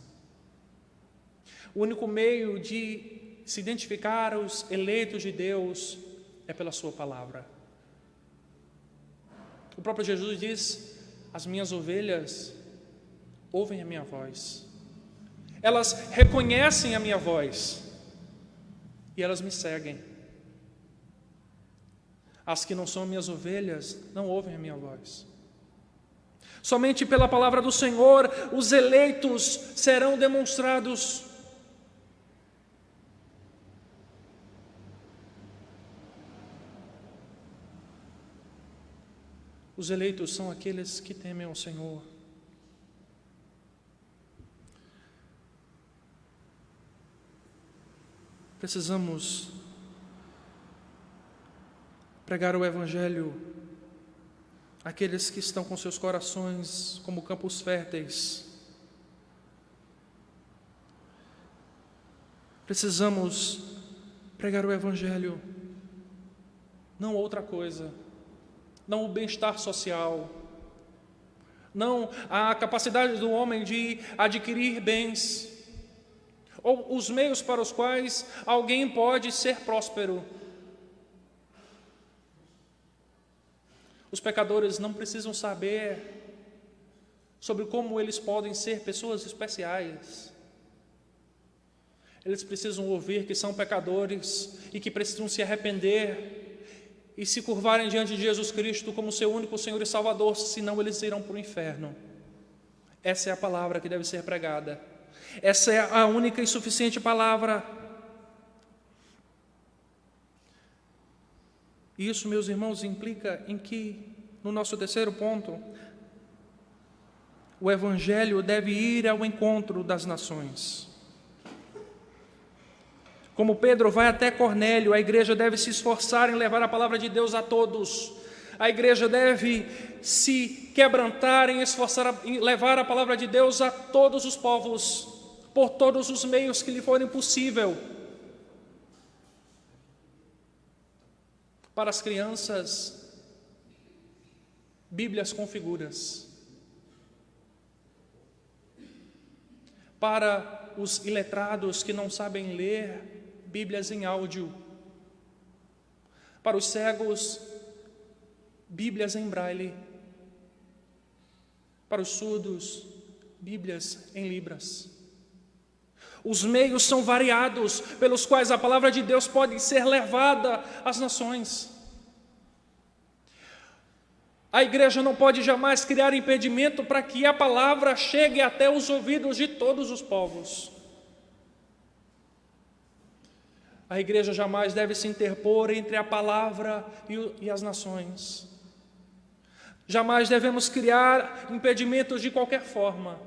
O único meio de se identificar os eleitos de Deus é pela sua palavra. O próprio Jesus diz: as minhas ovelhas ouvem a minha voz, elas reconhecem a minha voz e elas me seguem. As que não são minhas ovelhas não ouvem a minha voz. Somente pela palavra do Senhor os eleitos serão demonstrados. Os eleitos são aqueles que temem ao Senhor. Precisamos pregar o Evangelho àqueles que estão com seus corações como campos férteis. Precisamos pregar o Evangelho, não outra coisa, não o bem-estar social, não a capacidade do homem de adquirir bens, ou os meios para os quais alguém pode ser próspero. Os pecadores não precisam saber sobre como eles podem ser pessoas especiais. Eles precisam ouvir que são pecadores e que precisam se arrepender e se curvarem diante de Jesus Cristo como seu único Senhor e Salvador, senão eles irão para o inferno. Essa é a palavra que deve ser pregada. Essa é a única e suficiente palavra. E isso, meus irmãos, implica em que, no nosso terceiro ponto, o Evangelho deve ir ao encontro das nações. Como Pedro vai até Cornélio, a igreja deve se esforçar em levar a palavra de Deus a todos. A igreja deve se quebrantar em esforçar em levar a palavra de Deus a todos os povos, por todos os meios que lhe forem possível. Para as crianças, Bíblias com figuras. Para os iletrados que não sabem ler, Bíblias em áudio. Para os cegos, Bíblias em braille. Para os surdos, Bíblias em libras. Os meios são variados pelos quais a palavra de Deus pode ser levada às nações. A igreja não pode jamais criar impedimento para que a palavra chegue até os ouvidos de todos os povos. A igreja jamais deve se interpor entre a palavra e as nações. Jamais devemos criar impedimentos de qualquer forma.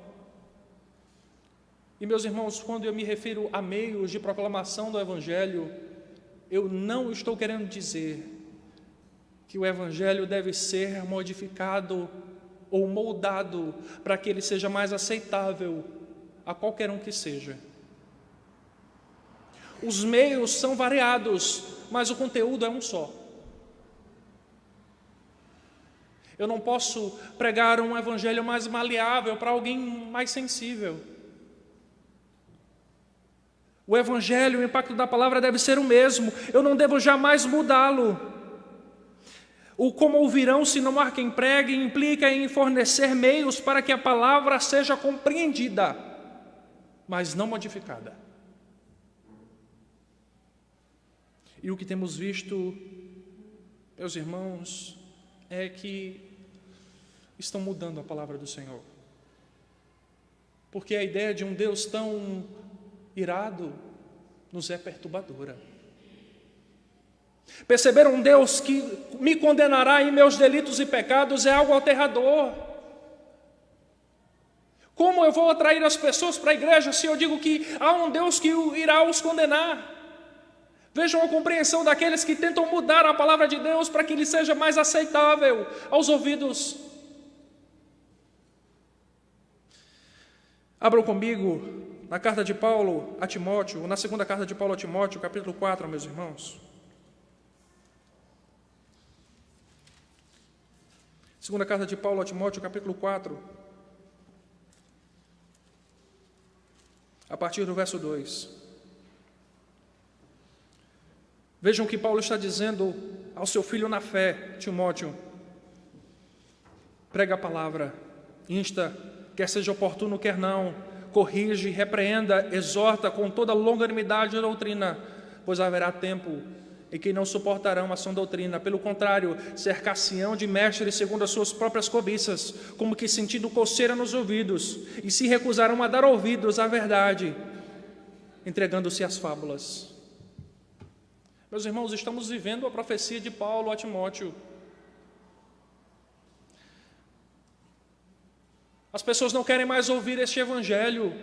E, meus irmãos, quando eu me refiro a meios de proclamação do Evangelho, eu não estou querendo dizer que o Evangelho deve ser modificado ou moldado para que ele seja mais aceitável a qualquer um que seja. Os meios são variados, mas o conteúdo é um só. Eu não posso pregar um Evangelho mais maleável para alguém mais sensível. O Evangelho, o impacto da palavra deve ser o mesmo. Eu não devo jamais mudá-lo. O como ouvirão se não há quem pregue implica em fornecer meios para que a palavra seja compreendida, mas não modificada. E o que temos visto, meus irmãos, é que estão mudando a palavra do Senhor. Porque a ideia de um Deus tão irado nos é perturbadora. Perceber um Deus que me condenará em meus delitos e pecados é algo aterrador. Como eu vou atrair as pessoas para a igreja se eu digo que há um Deus que irá os condenar? Vejam a compreensão daqueles que tentam mudar a palavra de Deus para que ele seja mais aceitável aos ouvidos. Abram comigo na carta de Paulo a Timóteo, na segunda carta de Paulo a Timóteo, capítulo 4, meus irmãos. Segunda carta de Paulo a Timóteo, capítulo 4, a partir do verso 2. Vejam o que Paulo está dizendo ao seu filho na fé, Timóteo. Prega a palavra, insta, quer seja oportuno, quer não, corrige, repreenda, exorta com toda longanimidade e doutrina, pois haverá tempo em que não suportarão a sã doutrina. Pelo contrário, cercar-se-ão de mestres segundo as suas próprias cobiças, como que sentindo coceira nos ouvidos, e se recusarão a dar ouvidos à verdade, entregando-se às fábulas. Meus irmãos, estamos vivendo a profecia de Paulo a Timóteo. As pessoas não querem mais ouvir este evangelho.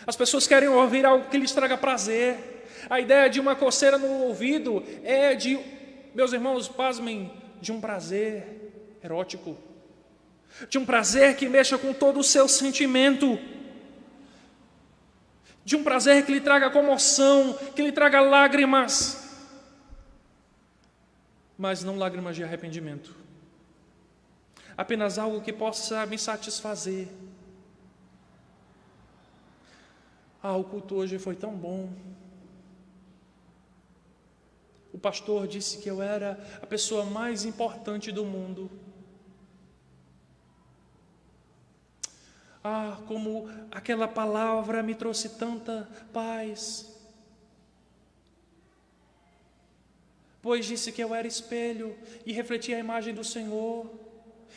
As pessoas querem ouvir algo que lhes traga prazer. A ideia de uma coceira no ouvido é de, meus irmãos, pasmem, de um prazer erótico. De um prazer que mexa com todo o seu sentimento. De um prazer que lhe traga comoção, que lhe traga lágrimas. Mas não lágrimas de arrependimento. Apenas algo que possa me satisfazer. O culto hoje foi tão bom. O pastor disse que eu era a pessoa mais importante do mundo. Ah, como aquela palavra me trouxe tanta paz. Pois disse que eu era espelho e refletia a imagem do Senhor,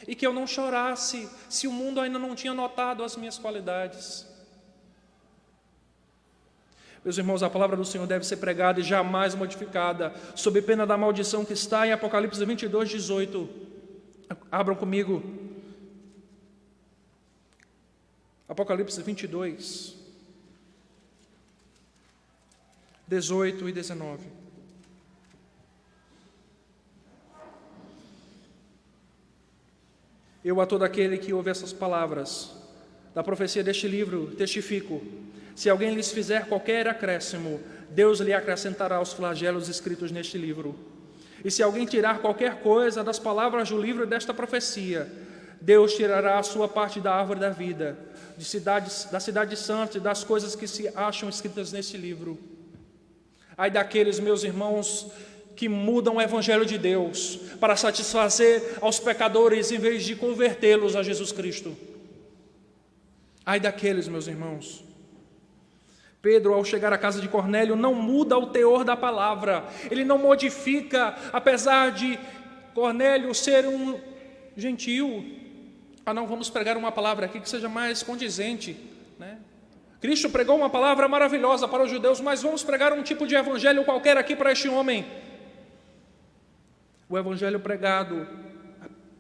e que eu não chorasse se o mundo ainda não tinha notado as minhas qualidades. Meus irmãos, a palavra do Senhor deve ser pregada e jamais modificada, sob pena da maldição que está em Apocalipse 22, 18. Abram comigo. Apocalipse 22, 18 e 19. Eu a todo aquele que ouve essas palavras da profecia deste livro testifico: se alguém lhes fizer qualquer acréscimo, Deus lhe acrescentará os flagelos escritos neste livro. E se alguém tirar qualquer coisa das palavras do livro desta profecia, Deus tirará a sua parte da árvore da vida, da cidade santa e das coisas que se acham escritas neste livro. Ai daqueles, meus irmãos, que mudam o evangelho de Deus para satisfazer aos pecadores em vez de convertê-los a Jesus Cristo. Ai daqueles, meus irmãos. Pedro, ao chegar à casa de Cornélio, não muda o teor da palavra, ele não modifica, apesar de Cornélio ser um gentil. Não, vamos pregar uma palavra aqui que seja mais condizente, né? Cristo pregou uma palavra maravilhosa para os judeus, mas vamos pregar um tipo de evangelho qualquer aqui para este homem. O evangelho pregado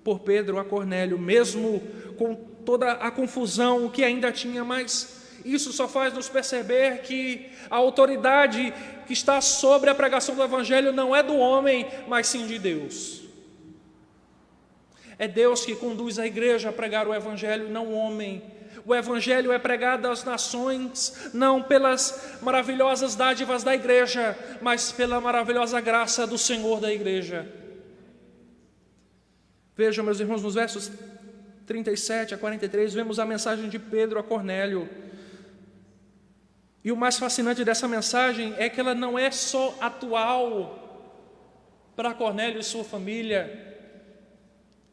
por Pedro a Cornélio, mesmo com toda a confusão que ainda tinha, mas isso só faz nos perceber que a autoridade que está sobre a pregação do evangelho não é do homem, mas sim de Deus. É Deus que conduz a igreja a pregar o evangelho, não o homem. O evangelho é pregado às nações, não pelas maravilhosas dádivas da igreja, mas pela maravilhosa graça do Senhor da igreja. Vejam, meus irmãos, nos versos 37 a 43, vemos a mensagem de Pedro a Cornélio. E o mais fascinante dessa mensagem é que ela não é só atual para Cornélio e sua família,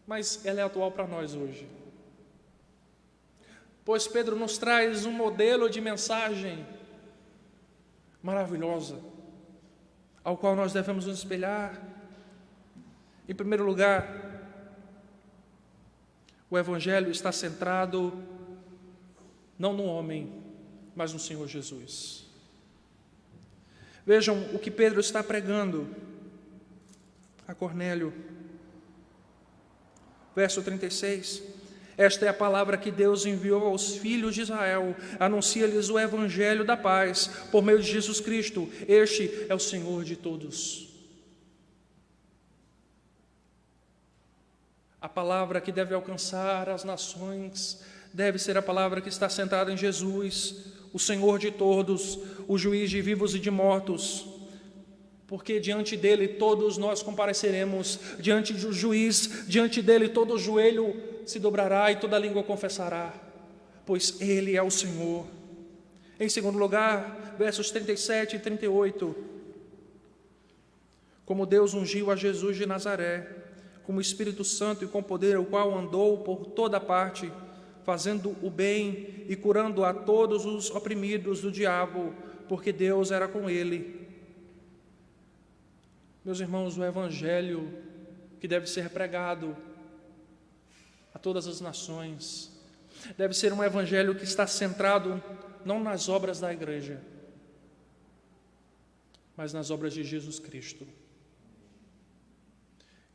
mas ela é atual para nós hoje. Pois Pedro nos traz um modelo de mensagem maravilhosa, ao qual nós devemos nos espelhar. Em primeiro lugar, o evangelho está centrado não no homem, mas no Senhor Jesus. Vejam o que Pedro está pregando a Cornélio. Verso 36. Esta é a palavra que Deus enviou aos filhos de Israel, anuncia-lhes o evangelho da paz, por meio de Jesus Cristo. Este é o Senhor de todos. A palavra que deve alcançar as nações deve ser a palavra que está centrada em Jesus, o Senhor de todos, o juiz de vivos e de mortos, porque diante dele todos nós compareceremos, diante do juiz, diante dele todo joelho se dobrará e toda língua confessará, pois ele é o Senhor. Em segundo lugar, versos 37 e 38, como Deus ungiu a Jesus de Nazaré, com o Espírito Santo e com poder, o qual andou por toda parte, fazendo o bem e curando a todos os oprimidos do diabo, porque Deus era com ele. Meus irmãos, o evangelho que deve ser pregado a todas as nações deve ser um evangelho que está centrado não nas obras da igreja, mas nas obras de Jesus Cristo.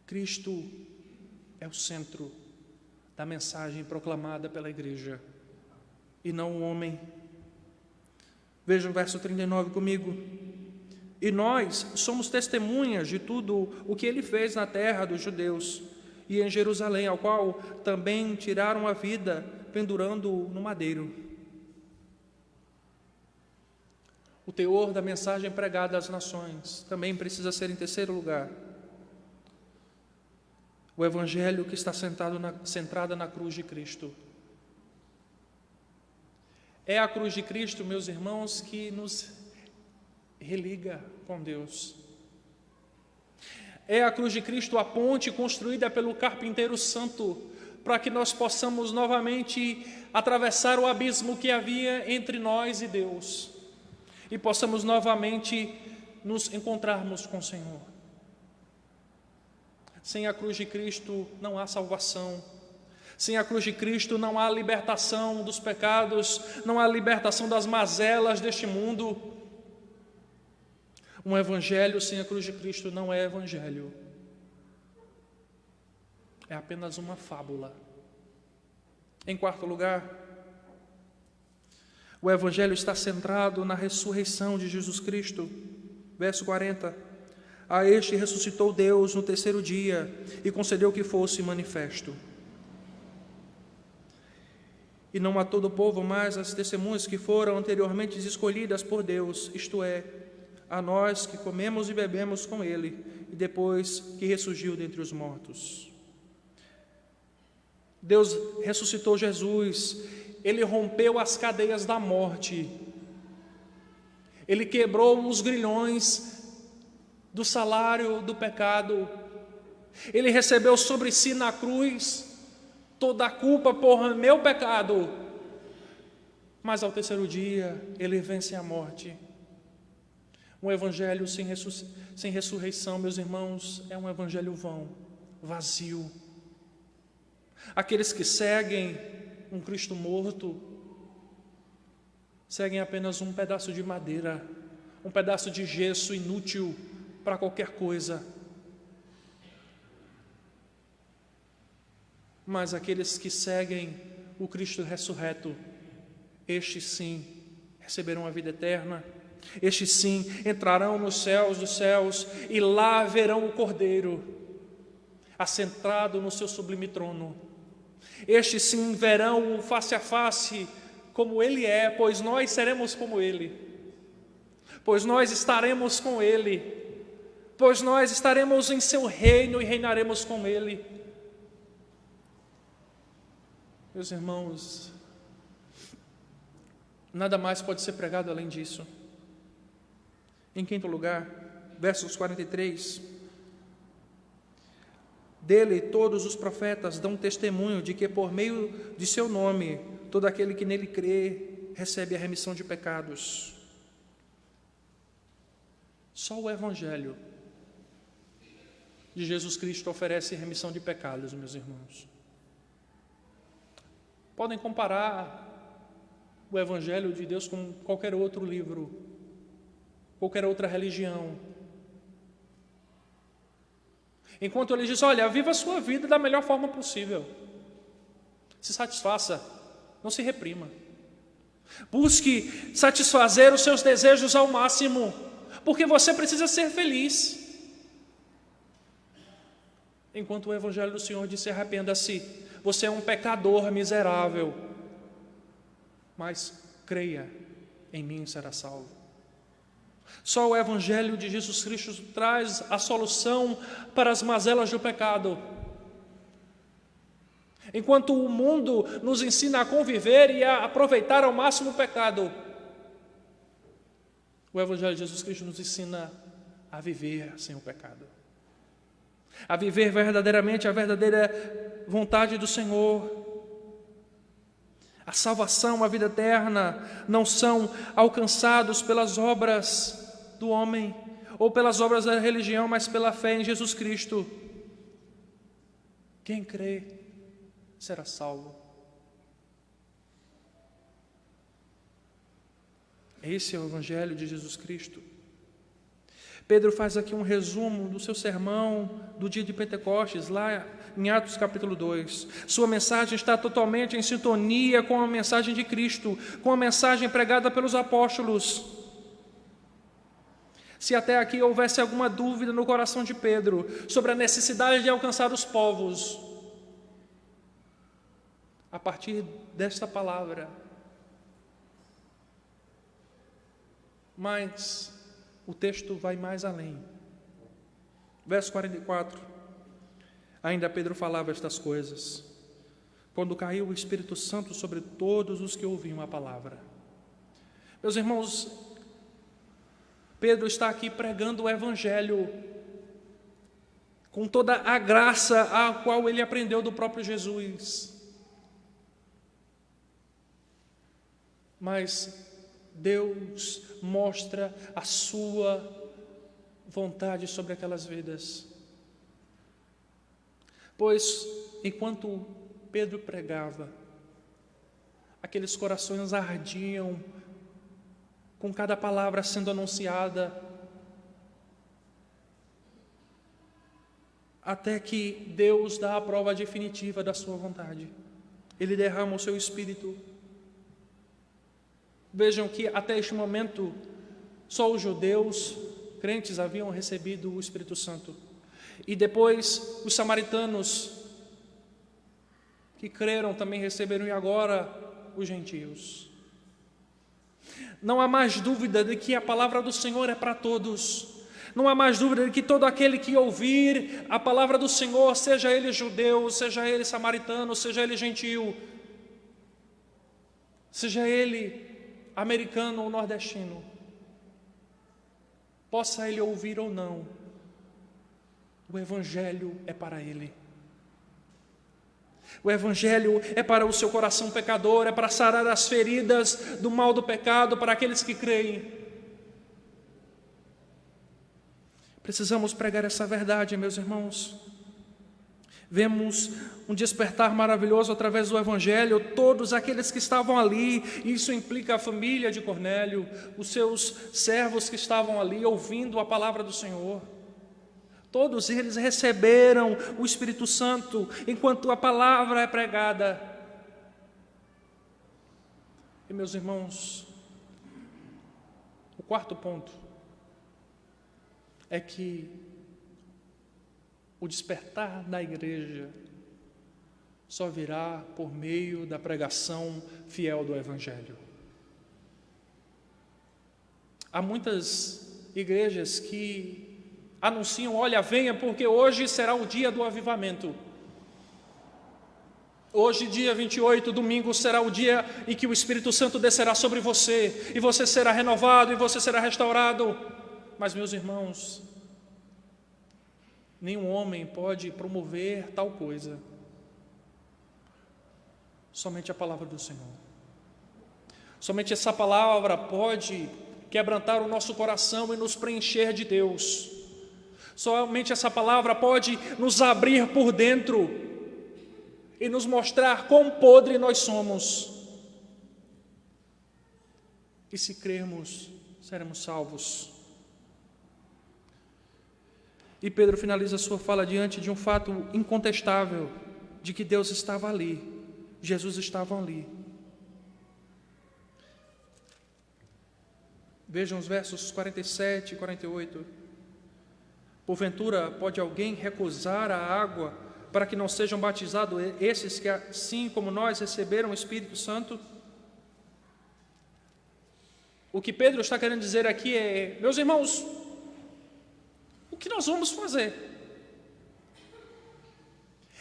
Cristo é o centro da mensagem proclamada pela igreja, e não o homem. Veja o verso 39 comigo. E nós somos testemunhas de tudo o que ele fez na terra dos judeus e em Jerusalém, ao qual também tiraram a vida, pendurando-o no madeiro. O teor da mensagem pregada às nações também precisa ser em terceiro lugar. O evangelho que está centrado na cruz de Cristo. É a cruz de Cristo, meus irmãos, que nos religa com Deus. É a cruz de Cristo a ponte construída pelo carpinteiro santo para que nós possamos novamente atravessar o abismo que havia entre nós e Deus e possamos novamente nos encontrarmos com o Senhor. Sem a cruz de Cristo não há salvação. Sem a cruz de Cristo não há libertação dos pecados, não há libertação das mazelas deste mundo. Um evangelho sem a cruz de Cristo não é evangelho. É apenas uma fábula. Em quarto lugar, o evangelho está centrado na ressurreição de Jesus Cristo. Verso 40. A este ressuscitou Deus no terceiro dia e concedeu que fosse manifesto. E não a todo o povo, mas as testemunhas que foram anteriormente escolhidas por Deus, isto é, a nós que comemos e bebemos com Ele, e depois que ressurgiu dentre os mortos. Deus ressuscitou Jesus, Ele rompeu as cadeias da morte, Ele quebrou os grilhões do salário do pecado, Ele recebeu sobre si na cruz toda a culpa por meu pecado, mas ao terceiro dia Ele vence a morte. Um evangelho sem ressurreição, meus irmãos, é um evangelho vão, vazio. Aqueles que seguem um Cristo morto, seguem apenas um pedaço de madeira, um pedaço de gesso inútil para qualquer coisa. Mas aqueles que seguem o Cristo ressurreto, estes sim receberão a vida eterna, estes sim entrarão nos céus dos céus e lá verão o Cordeiro assentado no seu sublime trono. Estes sim verão o face a face como Ele é, pois nós seremos como Ele, pois nós estaremos com Ele, pois nós estaremos em seu reino e reinaremos com Ele. Meus irmãos, nada mais pode ser pregado além disso. Em quinto lugar, versos 43. Dele todos os profetas dão testemunho de que por meio de seu nome, todo aquele que nele crê, recebe a remissão de pecados. Só o Evangelho de Jesus Cristo oferece remissão de pecados, meus irmãos. Podem comparar o Evangelho de Deus com qualquer outro livro, qualquer outra religião. Enquanto ele diz, olha, viva a sua vida da melhor forma possível. Se satisfaça, não se reprima. Busque satisfazer os seus desejos ao máximo, porque você precisa ser feliz. Enquanto o Evangelho do Senhor diz, arrependa-se, você é um pecador miserável, mas creia, em mim será salvo. Só o Evangelho de Jesus Cristo traz a solução para as mazelas do pecado. Enquanto o mundo nos ensina a conviver e a aproveitar ao máximo o pecado, o Evangelho de Jesus Cristo nos ensina a viver sem o pecado, a viver verdadeiramente a verdadeira vontade do Senhor. A salvação, a vida eterna, não são alcançados pelas obras do homem ou pelas obras da religião, mas pela fé em Jesus Cristo. Quem crê será salvo. Esse é o Evangelho de Jesus Cristo. Pedro faz aqui um resumo do seu sermão do dia de Pentecostes, lá em Atos capítulo 2. Sua mensagem está totalmente em sintonia com a mensagem de Cristo, com a mensagem pregada pelos apóstolos. Se até aqui houvesse alguma dúvida no coração de Pedro sobre a necessidade de alcançar os povos, a partir desta palavra, mas o texto vai mais além. Verso 44. Ainda Pedro falava estas coisas, quando caiu o Espírito Santo sobre todos os que ouviam a palavra. Meus irmãos, Pedro está aqui pregando o Evangelho com toda a graça a qual ele aprendeu do próprio Jesus. Mas Deus mostra a sua vontade sobre aquelas vidas. Pois, enquanto Pedro pregava, aqueles corações ardiam com cada palavra sendo anunciada, até que Deus dá a prova definitiva da sua vontade. Ele derrama o seu Espírito. Vejam que até este momento só os judeus crentes haviam recebido o Espírito Santo. E depois os samaritanos que creram também receberam, e agora os gentios. Não há mais dúvida de que a palavra do Senhor é para todos. Não há mais dúvida de que todo aquele que ouvir a palavra do Senhor, seja ele judeu, seja ele samaritano, seja ele gentio, seja ele americano ou nordestino, possa ele ouvir ou não, o Evangelho é para ele. O Evangelho é para o seu coração pecador, é para sarar as feridas do mal do pecado, para aqueles que creem. Precisamos pregar essa verdade, meus irmãos. Vemos um despertar maravilhoso através do Evangelho, todos aqueles que estavam ali, isso implica a família de Cornélio, os seus servos que estavam ali ouvindo a palavra do Senhor. Todos eles receberam o Espírito Santo enquanto a palavra é pregada. E, meus irmãos, o quarto ponto é que o despertar da igreja só virá por meio da pregação fiel do Evangelho. Há muitas igrejas que anunciam: olha, venha, porque hoje será o dia do avivamento. Hoje, dia 28, domingo, será o dia em que o Espírito Santo descerá sobre você, e você será renovado, e você será restaurado. Mas, meus irmãos, nenhum homem pode promover tal coisa. Somente a palavra do Senhor. Somente essa palavra pode quebrantar o nosso coração e nos preencher de Deus. Somente essa palavra pode nos abrir por dentro e nos mostrar quão podre nós somos. E se crermos, seremos salvos. E Pedro finaliza sua fala diante de um fato incontestável, de que Deus estava ali, Jesus estava ali. Vejam os versos 47 e 48. Porventura, pode alguém recusar a água para que não sejam batizados esses que, assim como nós, receberam o Espírito Santo? O que Pedro está querendo dizer aqui é: meus irmãos, o que nós vamos fazer?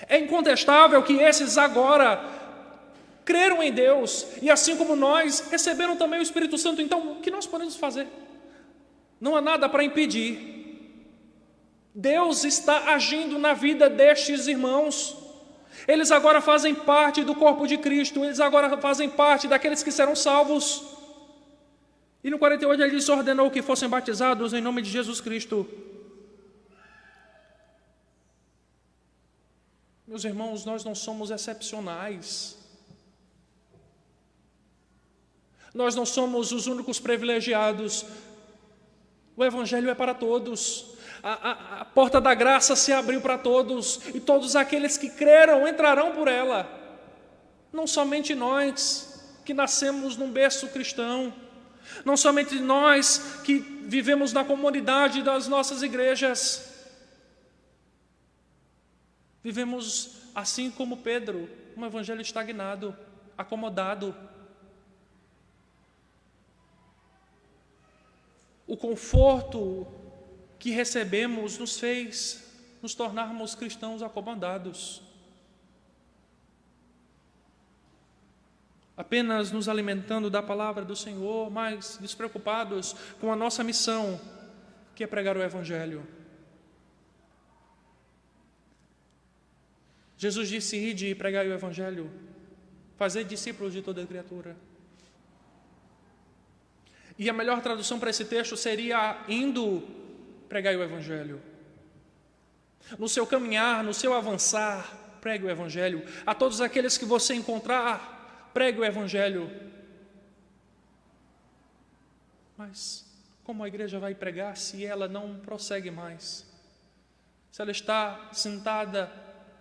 É incontestável que esses agora creram em Deus, e assim como nós, receberam também o Espírito Santo. Então, o que nós podemos fazer? Não há nada para impedir. Deus está agindo na vida destes irmãos. Eles agora fazem parte do corpo de Cristo, eles agora fazem parte daqueles que serão salvos. E no 48 ele ordenou que fossem batizados em nome de Jesus Cristo. Meus irmãos, nós não somos excepcionais. Nós não somos os únicos privilegiados. O Evangelho é para todos. A porta da graça se abriu para todos, e todos aqueles que creram entrarão por ela. Não somente nós que nascemos num berço cristão, não somente nós que vivemos na comunidade das nossas igrejas. Vivemos, assim como Pedro, um evangelho estagnado, acomodado. O conforto que recebemos nos fez nos tornarmos cristãos acomodados. Apenas nos alimentando da palavra do Senhor, mas despreocupados com a nossa missão, que é pregar o Evangelho. Jesus disse: ide e pregai o Evangelho, fazei discípulos de toda criatura. E a melhor tradução para esse texto seria: indo, pregai o Evangelho. No seu caminhar, no seu avançar, pregue o Evangelho. A todos aqueles que você encontrar, pregue o Evangelho. Mas como a igreja vai pregar se ela não prossegue mais? Se ela está sentada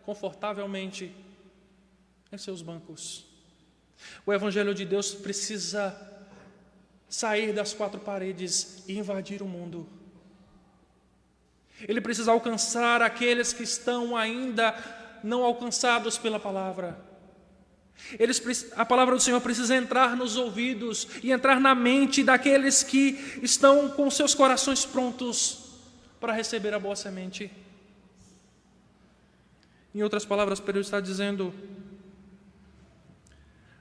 confortavelmente em seus bancos? O Evangelho de Deus precisa sair das quatro paredes e invadir o mundo. Ele precisa alcançar aqueles que estão ainda não alcançados pela palavra. A palavra do Senhor precisa entrar nos ouvidos e entrar na mente daqueles que estão com seus corações prontos para receber a boa semente. Em outras palavras, Pedro está dizendo: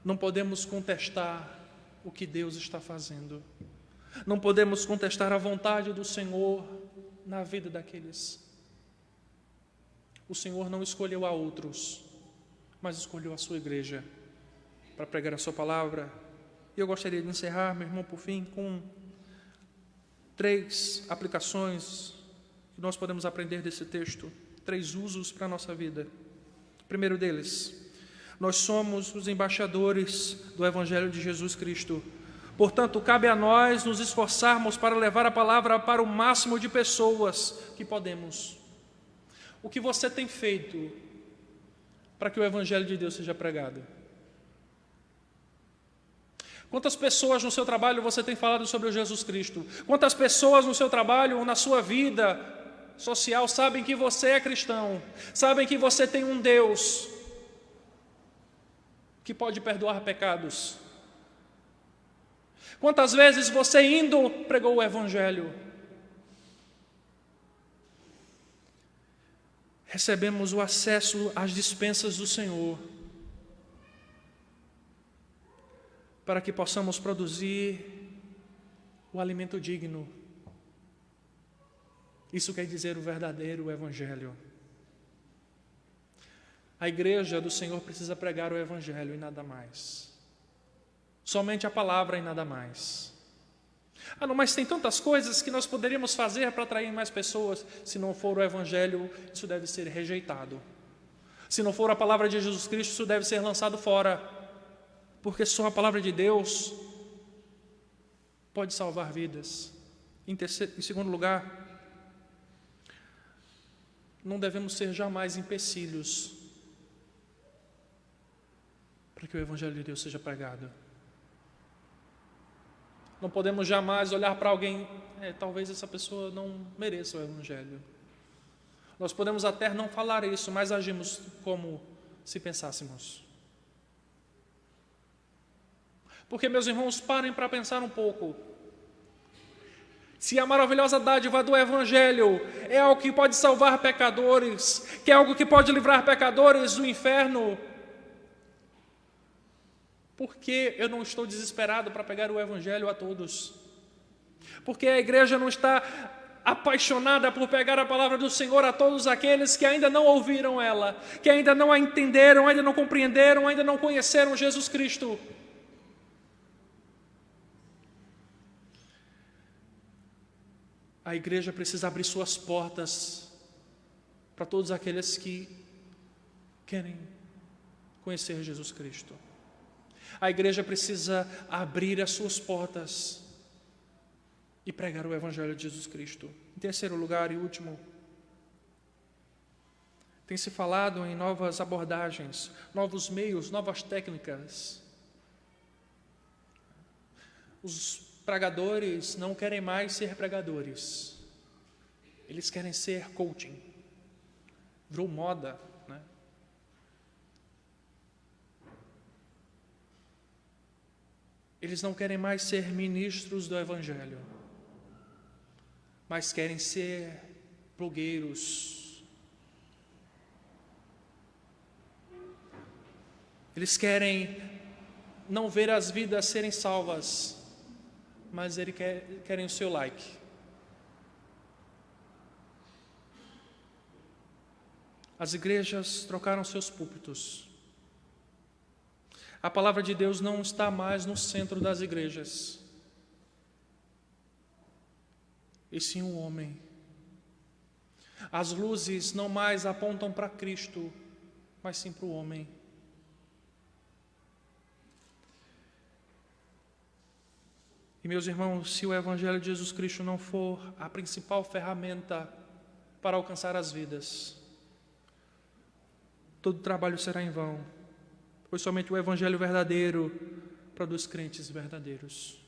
não podemos contestar o que Deus está fazendo. Não podemos contestar a vontade do Senhor na vida daqueles. O Senhor não escolheu a outros, mas escolheu a sua igreja para pregar a sua palavra. E eu gostaria de encerrar, meu irmão, por fim, com 3 aplicações que nós podemos aprender desse texto, 3 usos para a nossa vida. O primeiro deles: nós somos os embaixadores do Evangelho de Jesus Cristo. Portanto, cabe a nós nos esforçarmos para levar a palavra para o máximo de pessoas que podemos. O que você tem feito para que o Evangelho de Deus seja pregado? Quantas pessoas no seu trabalho você tem falado sobre o Jesus Cristo? Quantas pessoas no seu trabalho ou na sua vida social sabem que você é cristão? Sabem que você tem um Deus que pode perdoar pecados? Quantas vezes você indo pregou o Evangelho? Recebemos o acesso às dispensas do Senhor para que possamos produzir o alimento digno. Isso quer dizer o verdadeiro Evangelho. A igreja do Senhor precisa pregar o Evangelho e nada mais. Somente a palavra e nada mais. Não, mas tem tantas coisas que nós poderíamos fazer para atrair mais pessoas. Se não for o Evangelho, isso deve ser rejeitado. Se não for a palavra de Jesus Cristo, isso deve ser lançado fora. Porque só a palavra de Deus pode salvar vidas. Em segundo lugar, não devemos ser jamais empecilhos para que o Evangelho de Deus seja pregado. Não podemos jamais olhar para alguém: talvez essa pessoa não mereça o Evangelho. Nós podemos até não falar isso, mas agimos como se pensássemos. Porque, meus irmãos, parem para pensar um pouco. Se a maravilhosa dádiva do Evangelho é algo que pode salvar pecadores, que é algo que pode livrar pecadores do inferno, por que eu não estou desesperado para pegar o Evangelho a todos? Porque a igreja não está apaixonada por pegar a palavra do Senhor a todos aqueles que ainda não ouviram ela, que ainda não a entenderam, ainda não compreenderam, ainda não conheceram Jesus Cristo. A igreja precisa abrir suas portas para todos aqueles que querem conhecer Jesus Cristo. A igreja precisa abrir as suas portas e pregar o Evangelho de Jesus Cristo. Em terceiro lugar e último, tem se falado em novas abordagens, novos meios, novas técnicas. Os pregadores não querem mais ser pregadores. Eles querem ser coaching. Virou moda, né? Eles não querem mais ser ministros do Evangelho, mas querem ser blogueiros. Eles querem não ver as vidas serem salvas, mas eles querem o seu like. As igrejas trocaram seus púlpitos. A palavra de Deus não está mais no centro das igrejas, e sim o homem. As luzes não mais apontam para Cristo, mas sim para o homem. E meus irmãos, se o Evangelho de Jesus Cristo não for a principal ferramenta para alcançar as vidas, todo trabalho será em vão, pois somente o Evangelho verdadeiro produz crentes verdadeiros.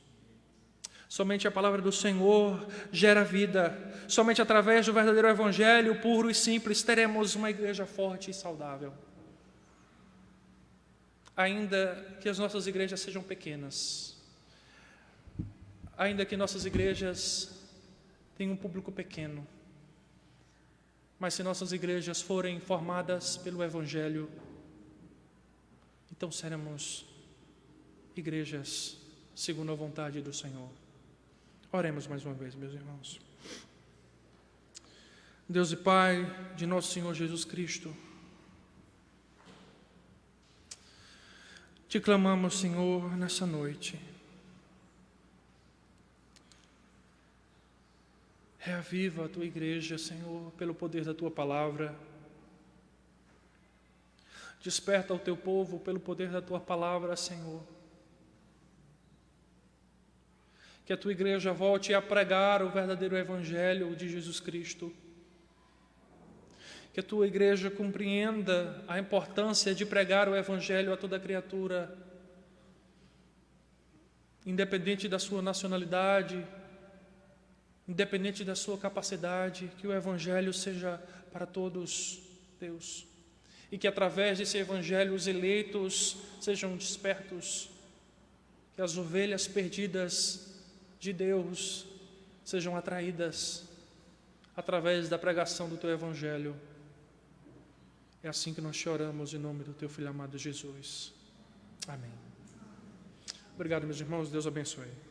Somente a palavra do Senhor gera vida. Somente através do verdadeiro Evangelho, puro e simples, teremos uma igreja forte e saudável. Ainda que as nossas igrejas sejam pequenas, ainda que nossas igrejas tenham um público pequeno, mas se nossas igrejas forem formadas pelo Evangelho, então seremos igrejas segundo a vontade do Senhor. Oremos mais uma vez, meus irmãos. Deus e Pai de nosso Senhor Jesus Cristo, te clamamos, Senhor, nessa noite. Reaviva a tua igreja, Senhor, pelo poder da tua palavra. Desperta o teu povo pelo poder da tua palavra, Senhor. Que a tua igreja volte a pregar o verdadeiro Evangelho de Jesus Cristo. Que a tua igreja compreenda a importância de pregar o Evangelho a toda criatura, independente da sua nacionalidade, independente da sua capacidade, que o Evangelho seja para todos, Deus. E que através desse Evangelho os eleitos sejam despertos, que as ovelhas perdidas de Deus sejam atraídas através da pregação do teu Evangelho. É assim que nós te oramos em nome do teu Filho amado Jesus. Amém. Obrigado, meus irmãos. Deus abençoe.